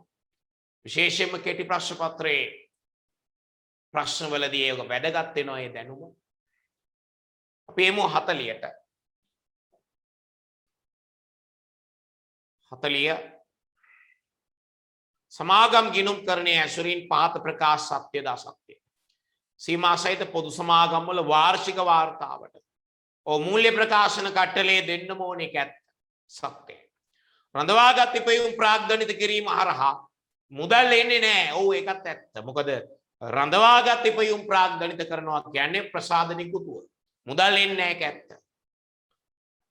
විශේෂයෙන්ම කෙටි ප්‍රශ්න පත්‍රයේ ප්‍රශ්නවලදී ඒක වැදගත් වෙනවා ඒ දැනුම. අපි එමු 40ට. 40 සමාගම් ගිණුම්කරණයේ ඇසුරින් පහත ප්‍රකාශ සත්‍යද අසත්‍යද? සීමා සහිත පොදු සමාගම් වල වාර්ෂික වාර්තාවට මූල්‍ය ප්‍රකාශන කට්ටලේ දෙන්නම ඕනේ ඒක ඇත්ත. සත්‍යයි. රඳවාගත් ඉපයුම් ප්‍රාග්ධනිත කිරීම හරහා මුදල් එන්නේ නැහැ. ඔව් ඒකත් ඇත්ත. මොකද රඳවාගත් ඉපයුම් ප්‍රාග්ධනිත කරනවා කියන්නේ ප්‍රසාද නිකුතුව. මුදල් එන්නේ නැහැ ඒක ඇත්ත.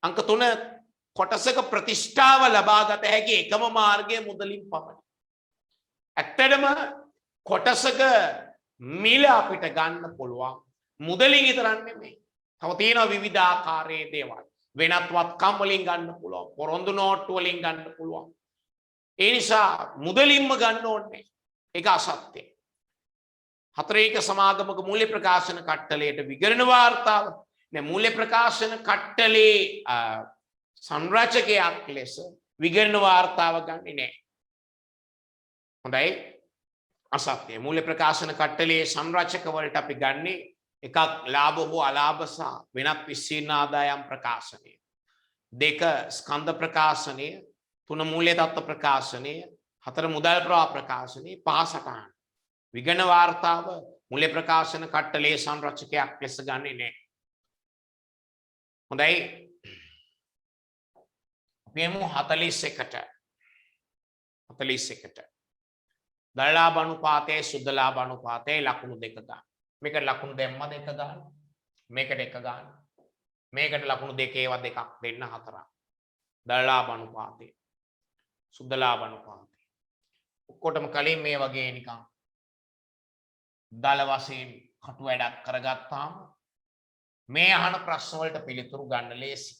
අංක 3 කොටසක ප්‍රතිෂ්ඨාව ලබාගත හැකි එකම මාර්ගය මුදලින් පමණයි. ඇත්තටම කොටසක මිල අපිට ගන්න පුළුවන් මුදලින් විතරක් නෙමෙයි. තව තියෙනවා විවිධ ආකාරයේ දේවල්. වෙනත් වත්කම් වලින් ගන්න පුළුවන්. පොරොන්දු නෝට්ටු වලින් ගන්න පුළුවන්. ඒ නිසා මුදලින්ම ගන්න ඕනේ. ඒක අසත්‍යයි. 4 සමාගමක මූල්‍ය ප්‍රකාශන කට්ටලයට විගණන වාර්තාව මූල්‍ය ප්‍රකාශන කට්ටලේ සංරචකයක් ලෙස විගණන වාර්තාව ගන්නේ නැහැ. හොඳයි. අසත්‍යයි. මූල්‍ය ප්‍රකාශන කට්ටලේ සංරචක වලට අපි ගන්නේ එකක් ලාභ හෝ අලාභ සහ වෙනත් විශ්ීර්ණ ආදායම් ප්‍රකාශනය. 2 ස්කන්ධ ප්‍රකාශනය. 3 මූල්‍ය තත්ත්ව ප්‍රකාශනය. 4 මුදල් ප්‍රවාහ ප්‍රකාශනය. 5 සටහන්. විගණන වාර්තාව මූල්‍ය ප්‍රකාශන කට්ටලේ සංරචකයක් ලෙස ගන්නේ නැහැ. හොඳයි. අපි එමු 41ට. 41ට. දල ලාභ අනුපාතයේ සුද්ධ ලාභ අනුපාතයේ ලකුණු 2 ගන්න. මේකට ලකුණු දෙම්මද 1 ගන්න. මේකට 1 ගන්න. මේකට ලකුණු 2 ඒවා 2ක් දෙන්න 4ක්. දල ලාභ අනුපාතය. සුද්ධ ලාභ අනුපාතය. ඔක්කොටම කලින් මේ වගේ නිකන් දල වශයෙන් කටු වැඩක් කරගත්තාම මේ අහන ප්‍රශ්න වලට පිළිතුරු ගන්න ලේසි.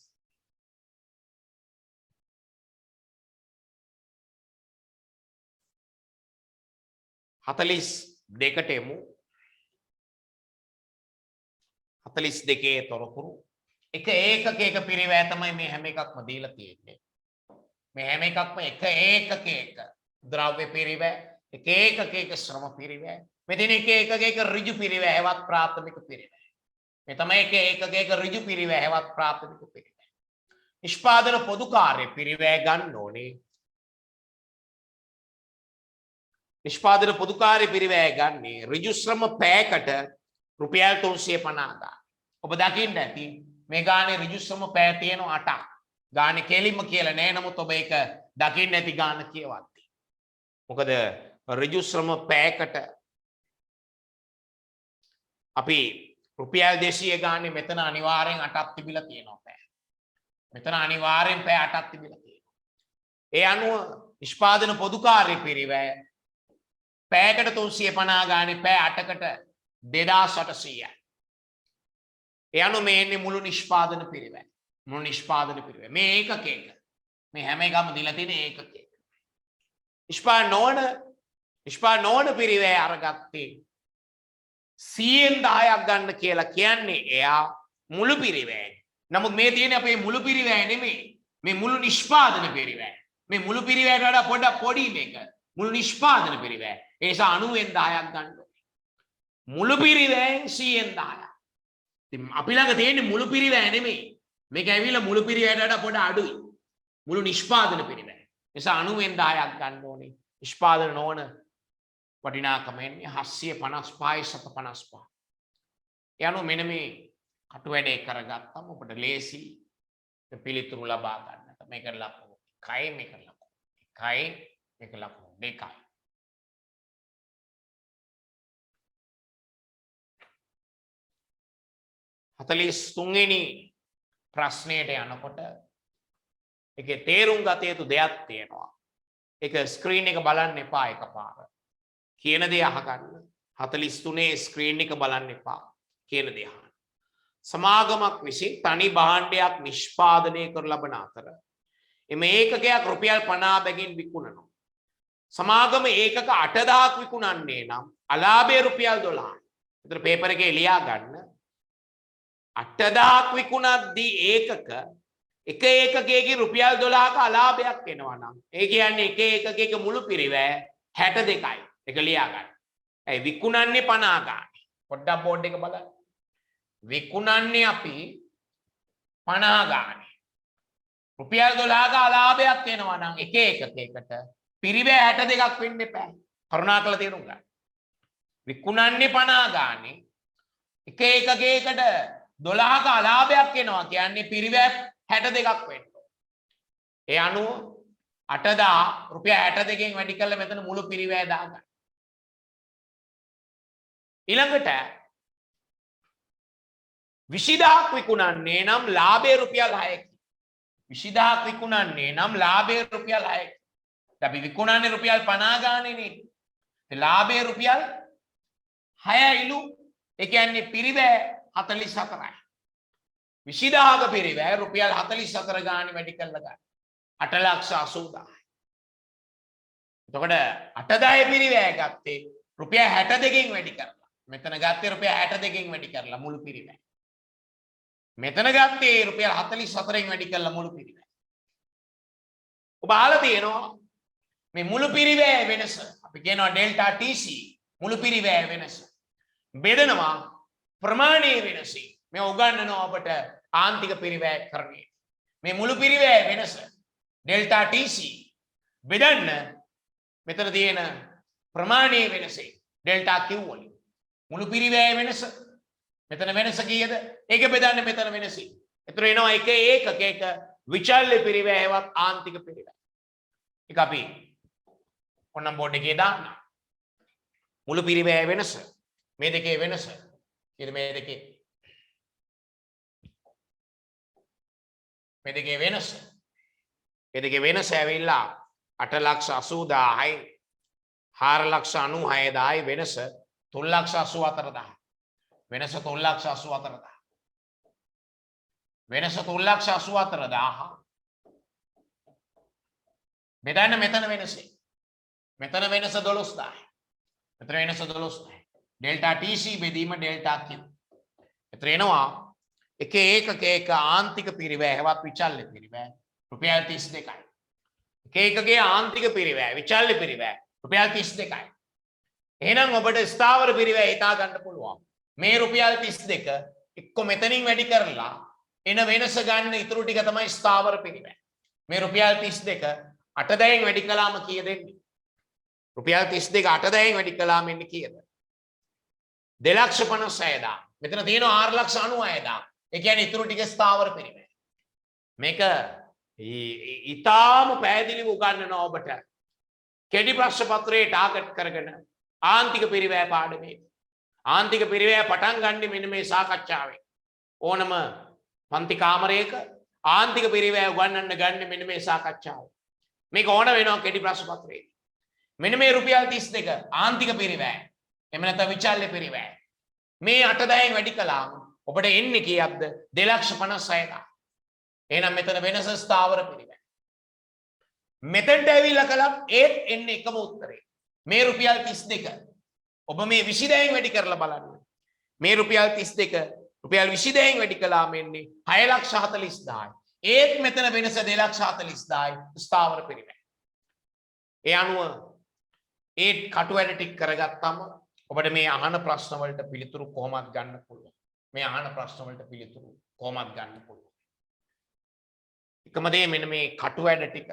හතලිස් දෙකට එමු. 42 තොරතුරු එක ඒකකයක පිරිවැය තමයි මේ හැම එකක්ම දීලා තියෙන්නේ. මේ හැම එකක්ම එක ඒකකයක ද්‍රව්‍ය පිරිවැය, එක ඒකකයක ශ්‍රම පිරිවැය, මෙතන එක ඍජු පිරිවැයවත් ප්‍රාථමික පිරිවැය. මේ තමයි එක ඍජු පිරිවැයවත් ප්‍රාථමික පිරිවැය. නිෂ්පාදන පොදු කාර්ය පිරිවැය ගන්න ඕනේ. නිෂ්පාදන පොදු කාර්ය පිරිවැය ගන්නේ ඍජු ශ්‍රම පැයකට රුපියල් 350 ගන්න. ඔබ දකින්න ඇති මේ ගානේ ඍජු ශ්‍රම පැය තියෙනවා 8ක්. ගානේ කෙලින්ම කියලා නෑ. නමුත් ඔබ ඒක දකින්න ඇති ගාන කියවද්දී. මොකද ඍජු ශ්‍රම පැයකට අපි රුපියල් 200 ගානේ මෙතන අනිවාර්යෙන් 8ක් තිබිලා තියෙනවා පැය. මෙතන අනිවාර්යෙන් පැය 8ක් තිබිලා තියෙනවා. ඒ අනුව නිෂ්පාදන පොදු කාර්ය පිරිවැය පැයකට 350 ගානේ පැය 8කට 2800යි. ඒ අනුව මේ එන්නේ මුළු නිෂ්පාදන පිරිවැය. මුළු නිෂ්පාදන පිරිවැය. මේ ඒකක එක. මේ හැම එකම දීලා තියෙන ඒකක එක. නිෂ්පාදන නොවන පිරිවැය අරගත්තේ 100ක් ගන්න කියලා කියන්නේ එයා මුළු පිරිවැය. නමුත් මේ තියෙන්නේ අපේ මුළු පිරිවැය නෙමෙයි. මේ මුළු නිෂ්පාදන පිරිවැය. මේ මුළු පිරිවැයට වඩා පොඩක් පොඩි මේක. මුළු නිෂ්පාදන පිරිවැය. ඒ නිසා 90ෙන් 10ක් ගන්න ඕනේ. මුළු පිරිවැයෙන් 100ෙන් 10ක්. ඉතින් අපි ළඟ තියෙන්නේ මුළු පිරිවැය නෙමෙයි. මේක ඇවිල්ලා මුළු පිරිවැයට වඩා පොඩ අඩුයි. මුළු නිෂ්පාදන පිරිවැය. ඒ නිසා 90ෙන් 10ක් ගන්න ඕනේ. නිෂ්පාදන නොවන වටිනාකම එන්නේ 755යි 755. යනු මෙන්න මේ කටු වැඩේ කරගත්තම ඔබට ලේසි පිළිතුරු ලබා ගන්නට. මේක ලකුණු 1යි මේක ලකුණු 1යි මේක ලකුණු 2යි. හතලිස් තුන්වෙනි ප්‍රශ්නයට යනකොට ඒකේ තේරුම් ගත යුතු දෙයක් තියෙනවා. ඒක ස්ක්‍රීන් එක බලන්න එපා එකපාර. කියන දේ අහගන්න. 43 ස්ක්‍රීන් එක බලන්න එපා. කියන දේ අහන්න. සමාගමක් විසින් තනි භාණ්ඩයක් නිෂ්පාදනය කර ලබන අතර එම ඒකකයක් රුපියල් 50 බැගින් විකුණනවා. සමාගම ඒකක 8000ක් විකුණන්නේ නම් අලාභය රුපියල් 12යි. ඒතර පේපර් එකේ ලියා ගන්න 8000ක් විකුණද්දී ඒකක එක ඒකකයකින් රුපියල් 12ක අලාභයක් එනවා නම් ඒ කියන්නේ එක ඒකකයක මුළු පිරිවැය 62යි. ඒක ලියා ගන්න. ඒ විකුණන්නේ 50 ගානේ. පොඩ්ඩක් බෝඩ් එක බලන්න. විකුණන්නේ අපි 50 ගානේ. රුපියල් 12ක අලාභයක් එනවා නම් එක ඒකකයකට පිරිවැය 62ක් වෙන්න එපා. කරුණාකරලා තේරුම් ගන්න. විකුණන්නේ 50 ගානේ එක ඒකකයකට 12ක අලාභයක් එනවා කියන්නේ පිරිවැය 62ක් වෙන්න. ඒ අනුව 8000 රුපියල් 62කින් වැඩි කළා මෙතන මුළු පිරිවැය දාගන්න. ඊළඟට 20000ක් විකුණන්නේ නම් ලාභය රුපියල් 6කි. 20000ක් විකුණන්නේ නම් ලාභය රුපියල් 6කි. අපි විකුණන්නේ රුපියල් 50 ගානේනේ. ඒ ලාභය රුපියල් 6යිලු. ඒ කියන්නේ පිරිවැය 44යි. 20000ක පිරිවැය රුපියල් 44 ගානේ වැඩි කරලා ගන්න. 8,80,000යි. එතකොට 8000 පිරිවැය ගත්තේ රුපියල් 62කින් වැඩි කරලා. මෙතන ගත්තේ රුපියල් 62කින් වැඩි කරලා මුළු පිරිවැය. මෙතන ගත්තේ රුපියල් 44කින් වැඩි කරලා මුළු පිරිවැය. ඔබ අහලා තියෙනවා මේ මුළු පිරිවැය වෙනස. අපි කියනවා ඩෙල්ටා TC මුළු පිරිවැය වෙනස. බෙදනවා ප්‍රමාණයේ වෙනසින්. මේ උගන්වනවා ඔබට ආන්තික පිරිවැය කරන්නේ. මේ මුළු පිරිවැය වෙනස ඩෙල්ටා TC බෙදන්න මෙතන තියෙන ප්‍රමාණයේ වෙනසෙන් ඩෙල්ටා Q වලින් මුළු පිරිවැය වෙනස මෙතන වෙනස කීයද? ඒක බෙදන්න මෙතන වෙනසින්. ඒතර එනවා එක ඒකක විචල්්‍ය පිරිවැයවත් ආන්තික පිරිවැය. ඒක අපි ඔන්න බෝඩ් එකේ දාන්න. මුළු පිරිවැය වෙනස මේ දෙකේ වෙනස කීයද මේ දෙකේ? මේ දෙකේ වෙනස. මේ දෙකේ වෙනස ඇවිල්ලා 8,80,000යි 4,96,000යි වෙනස 3,84,000. වෙනස 3,84,000. වෙනස 3,84,000. බෙදන්න මෙතන වෙනසයි. මෙතන වෙනස 12,000යි. මෙතන වෙනස 12,000යි. ඩෙල්ටා TC බෙදීම ඩෙල්ටා Q. එතන එනවා එක ඒකක ආන්තික පිරිවැය හැවත් විචල්්‍ය පිරිවැය රුපියල් 32යි. එක ඒකකයේ ආන්තික පිරිවැය විචල්්‍ය පිරිවැය රුපියල් 32යි. එහෙනම් ඔබට ස්ථාවර පිරිවැය හිතා ගන්න පුළුවන්. මේ රුපියල් 32 එක්ක මෙතනින් වැඩි කරලා එන වෙනස ගන්න ඉතුරු ටික තමයි ස්ථාවර පිරිවැය. මේ රුපියල් 32 8 වැඩි කළාම කීයද එන්නේ? රුපියල් 32 8 වැඩි කළාම එන්නේ කීයද? 2,56,000. මෙතන තියෙනවා 4,96,000. ඒ කියන්නේ ඉතුරු ටික ස්ථාවර පිරිවැය. මේක ඊටාම පැහැදිලිව උගන්වනවා ඔබට. කෙටි ප්‍රශ්න පත්‍රයේ ටාගට් කරගෙන ආන්තික පිරිවැය පාඩමේ. ආන්තික පිරිවැය පටන් ගන්න මෙන්න මේ සාකච්ඡාවෙන්. ඕනම පන්ති කාමරයක ආන්තික පිරිවැය උගන්වන්න ගන්න මෙන්න මේ සාකච්ඡාව. මේක ඕන වෙනවා කෙටි ප්‍රශ්න පත්‍රයේ. මෙන්න මේ රුපියල් 32 ආන්තික පිරිවැය. එහෙම නැත්නම් විචල්්‍ය පිරිවැය. මේ 8,000න් වැඩි කළාම ඔබට එන්නේ කීයක්ද? 2,56,000. එහෙනම් මෙතන වෙනස ස්ථාවර පිරිවැය. මෙතෙන්ට ඇවිල්ලා කළත් ඒත් එන්නේ එකම උත්තරේ. මේ රුපියල් 32 ඔබ මේ 20,000න් වැඩි කරලා බලන්න. මේ රුපියල් 32 රුපියල් 20,000න් වැඩි කළාම එන්නේ 6,40,000යි. ඒත් මෙතන වෙනස 2,40,000යි ස්ථාවර පිරිවැය. ඒ අනුව ඒ කටු වැඩ ටික කරගත්තම ඔබට මේ අහන ප්‍රශ්න වලට පිළිතුරු කොහොමද ගන්න පුළුවන්. මේ අහන ප්‍රශ්න වලට පිළිතුරු කොහොමද ගන්න පුළුවන්. එකම දේ මෙන්න මේ කටු වැඩ ටික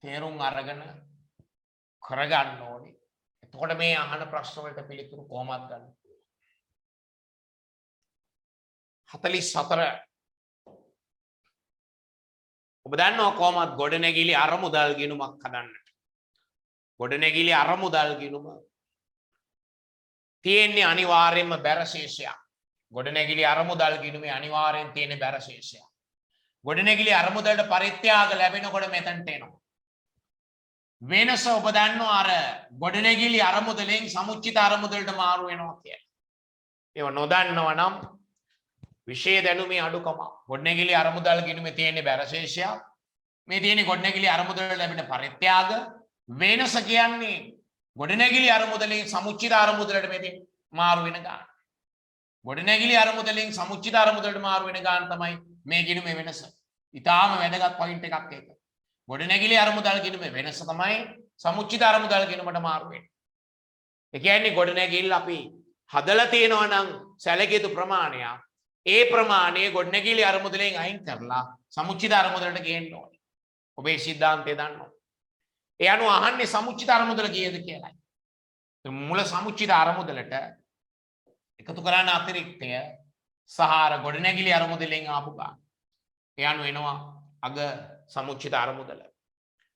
තේරුම් අරගෙන කරගන්න ඕනේ. එතකොට මේ අහන ප්‍රශ්න වලට පිළිතුරු කොහොමද ගන්න පුළුවන්. 44 ඔබ දන්නවා කොහොමද ගොඩනැගිලි අරමුදල් ගිණුමක් හදන්නට. ගොඩනැගිලි අරමුදල් ගිණුම තියෙන්නේ අනිවාර්යයෙන්ම බැරශේෂයක්. ගොඩනැගිලි අරමුදල් ගිණුමේ අනිවාර්යෙන් තියෙන බැරශේෂයක්. ගොඩනැගිලි අරමුදලට පරිත්‍යාග ලැබෙනකොට මෙතනට එනවා. වෙනස ඔබ දන්නවා අර ගොඩනැගිලි අරමුදලෙන් සමුච්චිත අරමුදලට මාරු වෙනවා කියලා. ඒව නොදන්නව නම් විශේෂ දැනුමේ අඩුකම. ගොඩනැගිලි අරමුදල් ගිණුමේ තියෙන බැරශේෂයක්. මේ තියෙන ගොඩනැගිලි අරමුදලට ලැබෙන පරිත්‍යාග වෙනස කියන්නේ ගොඩනැගිලි අරමුදලෙන් සමුච්චිත අරමුදලට මෙතෙන් මාරු වෙන ගාන. ගොඩනැගිලි අරමුදලෙන් සමුච්චිත අරමුදලට මාරු වෙන ගාන තමයි මේ ගිණුමේ වෙනස. ඊටාම වැදගත් පොයින්ට් එකක් ඒක. ගොඩනැගිලි අරමුදල් ගිණුමේ වෙනස තමයි සමුච්චිත අරමුදල් ගිණුමට මාරු වෙන්නේ. ඒ කියන්නේ ගොඩනැගිල්ල අපි හදලා තියෙනවා නම් සැලකිය යුතු ප්‍රමාණයක්. ඒ ප්‍රමාණය ගොඩනැගිලි අරමුදලෙන් අයින් කරලා සමුච්චිත අරමුදලට ගේන්න ඕනේ. ඔබේ සිද්ධාන්තය දන්නවා. ඒ අනුව අහන්නේ සමුච්චිත අරමුදල කීයද කියලායි. මුල සමුච්චිත අරමුදලට එකතු කරන අතිරික්තය සහාර ගොඩනැගිලි අරමුදලෙන් ආපු ගාන. ඒ අනුව එනවා අග සමුච්චිත අරමුදල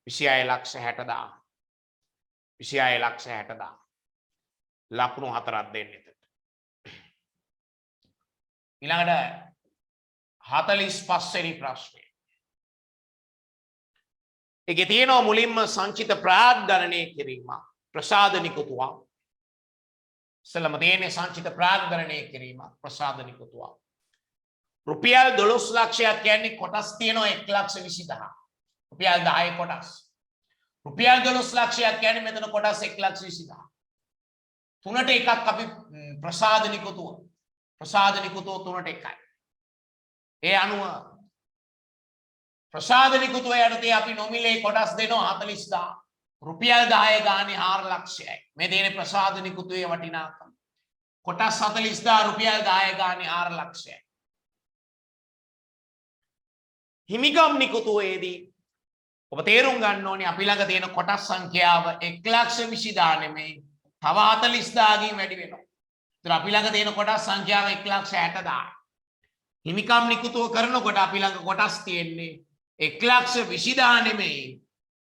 26,60,000. 26,60,000. ලකුණු 4ක් දෙන්න එතට. ඊළඟට 45 වෙනි ප්‍රශ්නය. ඒකේ තියෙනවා මුලින්ම සංචිත ප්‍රාග්ධනණය කිරීම ප්‍රසාද නිකුතුවක්. ඉස්සෙල්ලාම තියෙන්නේ සංචිත ප්‍රාග්ධනණය කිරීම ප්‍රසාද නිකුතුවක්. රුපියල් 12 ලක්ෂයක් කියන්නේ කොටස් තියෙනවා 1,20,000. රුපියල් 10 කොටස්. රුපියල් 12 ලක්ෂයක් කියන්නේ මෙතන කොටස් 1,20,000. තුනට එකක් අපි ප්‍රසාද නිකුතුව. ප්‍රසාද නිකුතුව තුනට එකයි. ඒ අනුව ප්‍රසාද නිකුතුව යටතේ අපි නොමිලේ කොටස් දෙනවා 40,000. රුපියල් 10 ගානේ 4 ලක්ෂයයි. මේ දෙන්නේ ප්‍රසාද නිකුතුවේ වටිනාකම. කොටස් 40,000 රුපියල් 10 ගානේ 4 ලක්ෂයයි. හිමිකම් නිකුතුවේදී ඔබ තේරුම් ගන්න ඕනේ අපි ළඟ තියෙන කොටස් සංඛ්‍යාව 1,20,000 නෙමෙයි තව 40,000කින් වැඩි වෙනවා. ඒතර අපි ළඟ තියෙන කොටස් සංඛ්‍යාව 1,60,000. හිමිකම් නිකුතුව කරනකොට අපි ළඟ කොටස් තියෙන්නේ 1,20,000 නෙමෙයි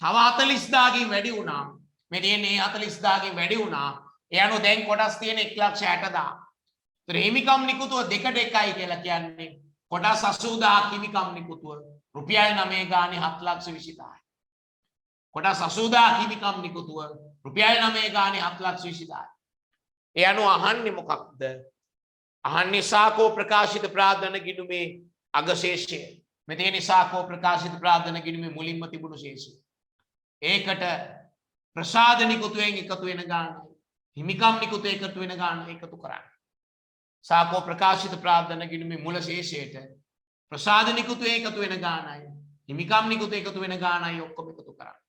තව 40,000කින් වැඩි වුණා. මේ තියෙන්නේ 40,000කින් වැඩි වුණා. ඒ අනුව දැන් කොටස් තියෙන 1,60,000. ඒතර හිමිකම් නිකුතුව දෙකට එකයි කියලා කියන්නේ කොටස් 80,000 හිමිකම් නිකුතුව රුපියල් 9 ගානේ 7,20,000. කොටස් 80,000 හිමිකම් නිකුතුව රුපියල් 9 ගානේ 7,20,000. ඒ අනුව අහන්නේ මොකක්ද? අහන්නේ සාකෝ ප්‍රකාශිත ප්‍රාර්ථන ගිණුමේ අගශේෂය. මෙතන සාකෝ ප්‍රකාශිත ප්‍රාර්ථන ගිණුමේ මුලින්ම තිබුණු ශේෂය. ඒකට ප්‍රසාද නිකුතුවෙන් එකතු වෙන ගාන හිමිකම් නිකුතුව එකතු වෙන ගාන එකතු කරන්න. සාකෝ ප්‍රකාශිත ප්‍රාර්ථන ගිණුමේ මුල ශේෂයට ප්‍රසාද නිකුතුව එකතු වෙන ගානයි හිමිකම් නිකුතුව එකතු වෙන ගානයි ඔක්කොම එකතු කරන්න.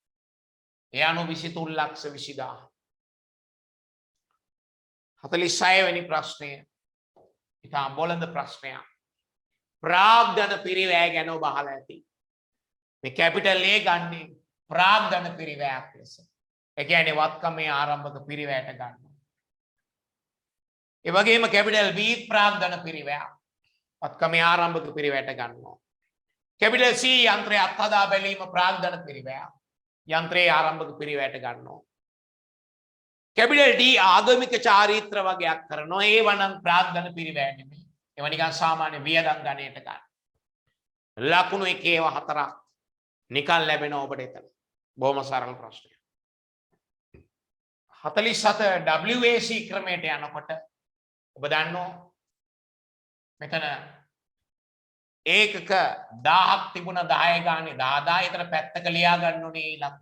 ඒ අනුව 23,20,000. 46 වෙනි ප්‍රශ්නය. ඉතාම බොළඳ ප්‍රශ්නයක්. ප්‍රාග්ධන පිරිවැය ගැන ඔබ අහලා ඇති. මේ කැපිටල් A ගන්නේ ප්‍රාග්ධන පිරිවැයක් ලෙස. ඒ කියන්නේ වත්කමේ ආරම්භක පිරිවැයට ගන්නවා. ඒ වගේම කැපිටල් B ප්‍රාග්ධන පිරිවැයක්. වත්කමේ ආරම්භක පිරිවැයට ගන්නවා. කැපිටල් C යන්ත්‍රය අත්හදා බැලීම ප්‍රාග්ධන පිරිවැයක්. යන්ත්‍රයේ ආරම්භක පිරිවැයට ගන්නවා. කැපිටල් D ආගමික චාරිත්‍ර වගයක් කරනවා. ඒ වනම් ප්‍රාග්ධන පිරිවැය නෙමෙයි. ඒවා නිකන් සාමාන්‍ය වියදම් ගණයට ගන්න. ලකුණු 1 ඒවා 4ක් නිකන් ලැබෙනවා ඔබට එතන. බොහොම සරල ප්‍රශ්නයක්. 47 WAC ක්‍රමයට යනකොට ඔබ දන්නවා මෙතන ඒකක 1000ක් තිබුණ 10 ගානේ 10000 ඊතර පැත්තක ලියා ගන්න ඕනේ ඉලක්ක.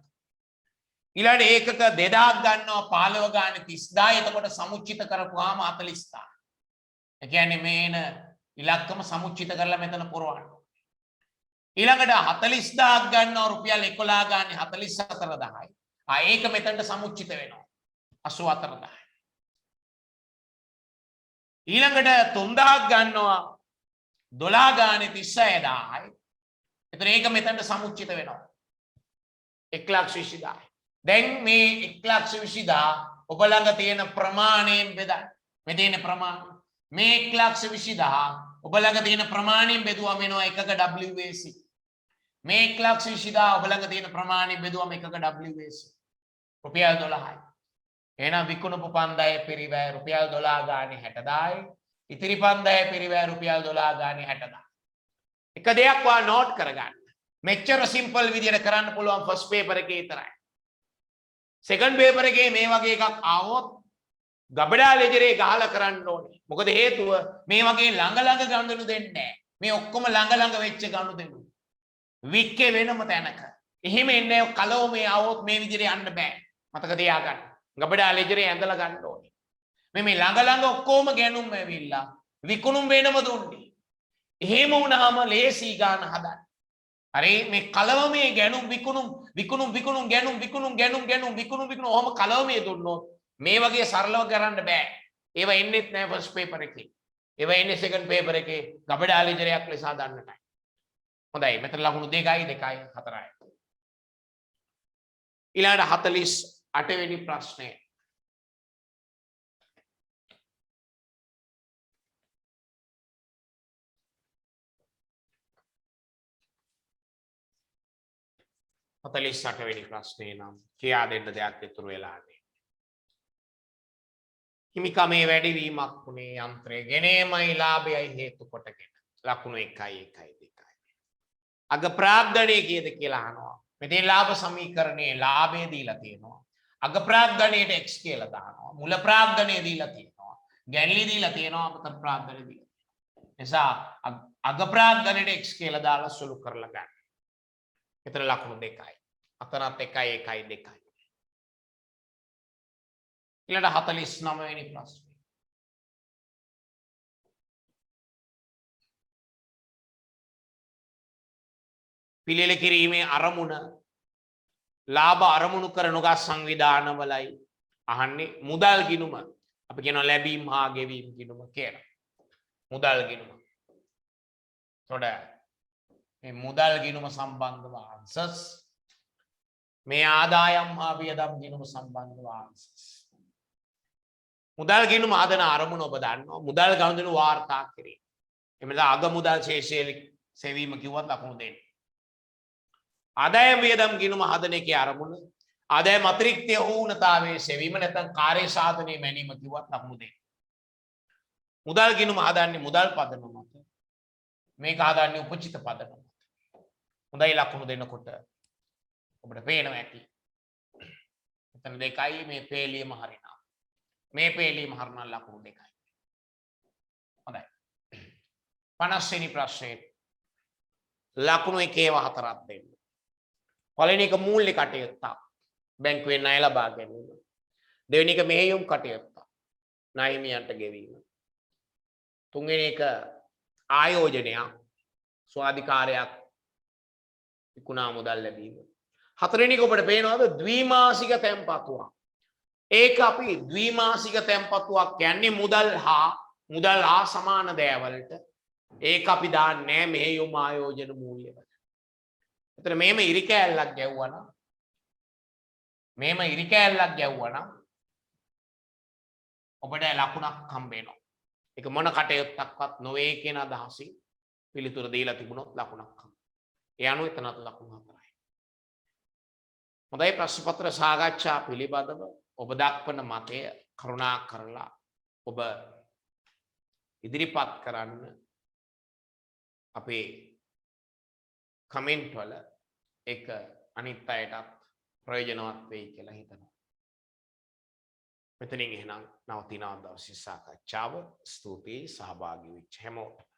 ඊළඟ ඒකක 2000ක් ගන්නවා 15 ගානේ 30000. එතකොට සමුච්චිත කරපුවාම 40000. ඒ කියන්නේ මේන ඉලක්කම සමුච්චිත කරලා මෙතන පුරවන්න. ඊළඟට 40000ක් ගන්නවා රුපියල් 11 ගානේ 44000යි. ඒක මෙතනට සමුච්චිත වෙනවා 84000. ඊළඟට 3000ක් ගන්නවා 12 ගානේ 36000යි. එතන ඒක මෙතනට සමුච්චිත වෙනවා 120000. දැන් මේ 120000 ඔබ ළඟ තියෙන ප්‍රමාණයෙන් බෙදන්න. මේ තියෙන ප්‍රමාණය මේ 120000 ඔබ ළඟ තියෙන ප්‍රමාණයෙන් බෙදුවම එනවා එකක WAC. මේ 120000 ඔබ ළඟ තියෙන ප්‍රමාණයෙන් බෙදුවම එකක WAC රුපියල් 12යි. එහෙනම් විකුණපු 5000 පිරිවැය රුපියල් 12 ගානේ 60000යි. ඉතිරි 5000 පිරිවැය රුපියල් 12 ගානේ 60000. එක දෙයක් වා නෝට් කරගන්න. මෙච්චර සිම්පල් විදියට කරන්න පුළුවන් ෆස්ට් පේපර් එකේ විතරයි. සෙකන්ඩ් පේපර් එකේ මේ වගේ එකක් ආවොත් ගබඩා ලෙජරේ ගහලා කරන්න ඕනේ. මොකද හේතුව මේ වගේ ළඟ ළඟ ගනුදෙනු දෙන්නේ නැහැ. මේ ඔක්කොම ළඟ ළඟ වෙච්ච ගනුදෙනු. වික්කේ වෙනම තැනක. එහෙම එන්නේ කලවමේ આવොත් මේ විදිහට යන්න බෑ. මතක තියාගන්න. ගබඩා ලෙජරේ ඇඳලා ගන්න ඕනේ. මේ ළඟ ළඟ ඔක්කොම ගැනුම් ඇවිල්ලා විකුණුම් වෙනම දුන්නේ. එහෙම වුණාම ලේසි ගන්න හදන්න. හරි මේ කලවමේ ගැනුම් විකුණුම් ගැනුම් ඔහොම කලවමේ දුන්නොත් මේ වගේ සරලව කරන්න බෑ. ඒව එන්නේත් නෑ ෆස්ට් පේපර් එකේ. ඒව එන්නේ සෙකන්ඩ් පේපර් එකේ ගබඩා ලෙජරයක් ලෙස හදන්නටයි. හොඳයි මෙතන ලකුණු 2යි 2යි 4යි. ඊළඟට 48 වෙනි ප්‍රශ්නය. වෙනි ප්‍රශ්නේ නම් කියා දෙන්න දෙයක් ඉතුරු වෙලා නැහැ. හිමිකමේ වැඩිවීමක් වුණේ යන්ත්‍රයේ ගෙනීමයි ලාභයයි හේතු කොටගෙන. ලකුණු 1යි 1යි 2යි. අග ප්‍රාග්ධනයේ කීයද කියලා අහනවා. මෙතේ ලාභ සමීකරණයේ ලාභය දීලා තියෙනවා. අග ප්‍රාග්ධනයේට x කියලා දානවා. මුල ප්‍රාග්ධනය දීලා තියෙනවා. ගැන්ලි දීලා තියෙනවා. අමතර ප්‍රාග්ධනය දීලා තියෙනවා. නිසා අග ප්‍රාග්ධනයේට x කියලා දාලා සුළු කරලා ගන්න. එතන ලකුණු 2යි. අතරත් 1යි 1යි 2යි. ඊළඟ 49 වෙනි ප්‍රශ්නේ. පිළියෙල කිරීමේ අරමුණ ලාභ අරමුණු කර නොගත් සංවිධානවලයි අහන්නේ මුදල් ගිණුම. අපි කියනවා ලැබීම් හා ගෙවීම් ගිණුම කියලා. මුදල් ගිණුම. මේ මුදල් ගිණුම සම්බන්ධව ආන්සර්ස් මේ ආදායම් හා වියදම් ගිණුම සම්බන්ධව ආන්සර්ස්. මුදල් ගිණුම ආදන අරමුණ ඔබ දන්නවා. මුදල් ගනුදෙනු වාර්තා කිරීම. එමෙන්න අග මුදල් ශේෂයේ සෙවීම කිව්වත් ලකුණු දෙන්න. ආදායම් වියදම් ගිණුම හදන එකේ අරමුණ ආදායම් අතිරික්තය වුණතාවයේ සෙවීම නැත්නම් කාර්ය සාධනයේ මැනීම කිව්වත් ලකුණු දෙන්න. මුදල් ගිණුම හදන්නේ මුදල් පදනම මත. මේක හදන්නේ උපචිත පදනම මත. හොඳයි ලකුණු දෙනකොට ඔබට පේනවා ඇති. එතන 2යි මේ පේලියම හරිනවා. මේ පේලියම හරිනා ලකුණු 2යි. හොඳයි. 50 වෙනි ප්‍රශ්නේ ලකුණු 1 ඒවා 4ක් දෙන්න. පළවෙනි එක මූල්‍ය කටයුත්ත. බැංකුවෙන් ණය ලබා ගැනීම. දෙවෙනි එක මෙහෙයුම් කටයුත්ත. ණය හිමියන්ට ගෙවීම. තුන්වෙනි එක ආයෝජනයක්. ස්වාධිකාරයක් විකුණා මුදල් ලැබීම. හතරවෙනි එක ඔබට පේනවාද ද්විමාසික තැන්පතුවක්. ඒක අපි ද්විමාසික තැන්පතුවක් කියන්නේ මුදල් හා සමාන දෑවලට ඒක අපි දාන්නේ මේ යොම ආයෝජන මූල්‍යවල. එතන මේම ඉරි කෑල්ලක් ගැව්වනම් ඔබට ලකුණක් හම්බ වෙනවා. ඒක මොන කටයුත්තක්වත් නොවේ කියන අදහසින් පිළිතුර දීලා තිබුණොත් ලකුණක් හම්බ. ඒ අනුව එතනත් ලකුණු 4යි. හොඳයි ප්‍රශ්න පත්‍ර සාකච්ඡා පිළිබඳව ඔබ දක්වන මතය කරුණා කරලා ඔබ ඉදිරිපත් කරන්න අපේ කමෙන්ට් වල ඒක අනිත් අයටත් ප්‍රයෝජනවත් වෙයි කියලා හිතනවා. මෙතනින් එහෙනම් නවතිනවා දවසේ සාකච්ඡාව. ස්තුතියි සහභාගී වෙච්ච හැමෝටම.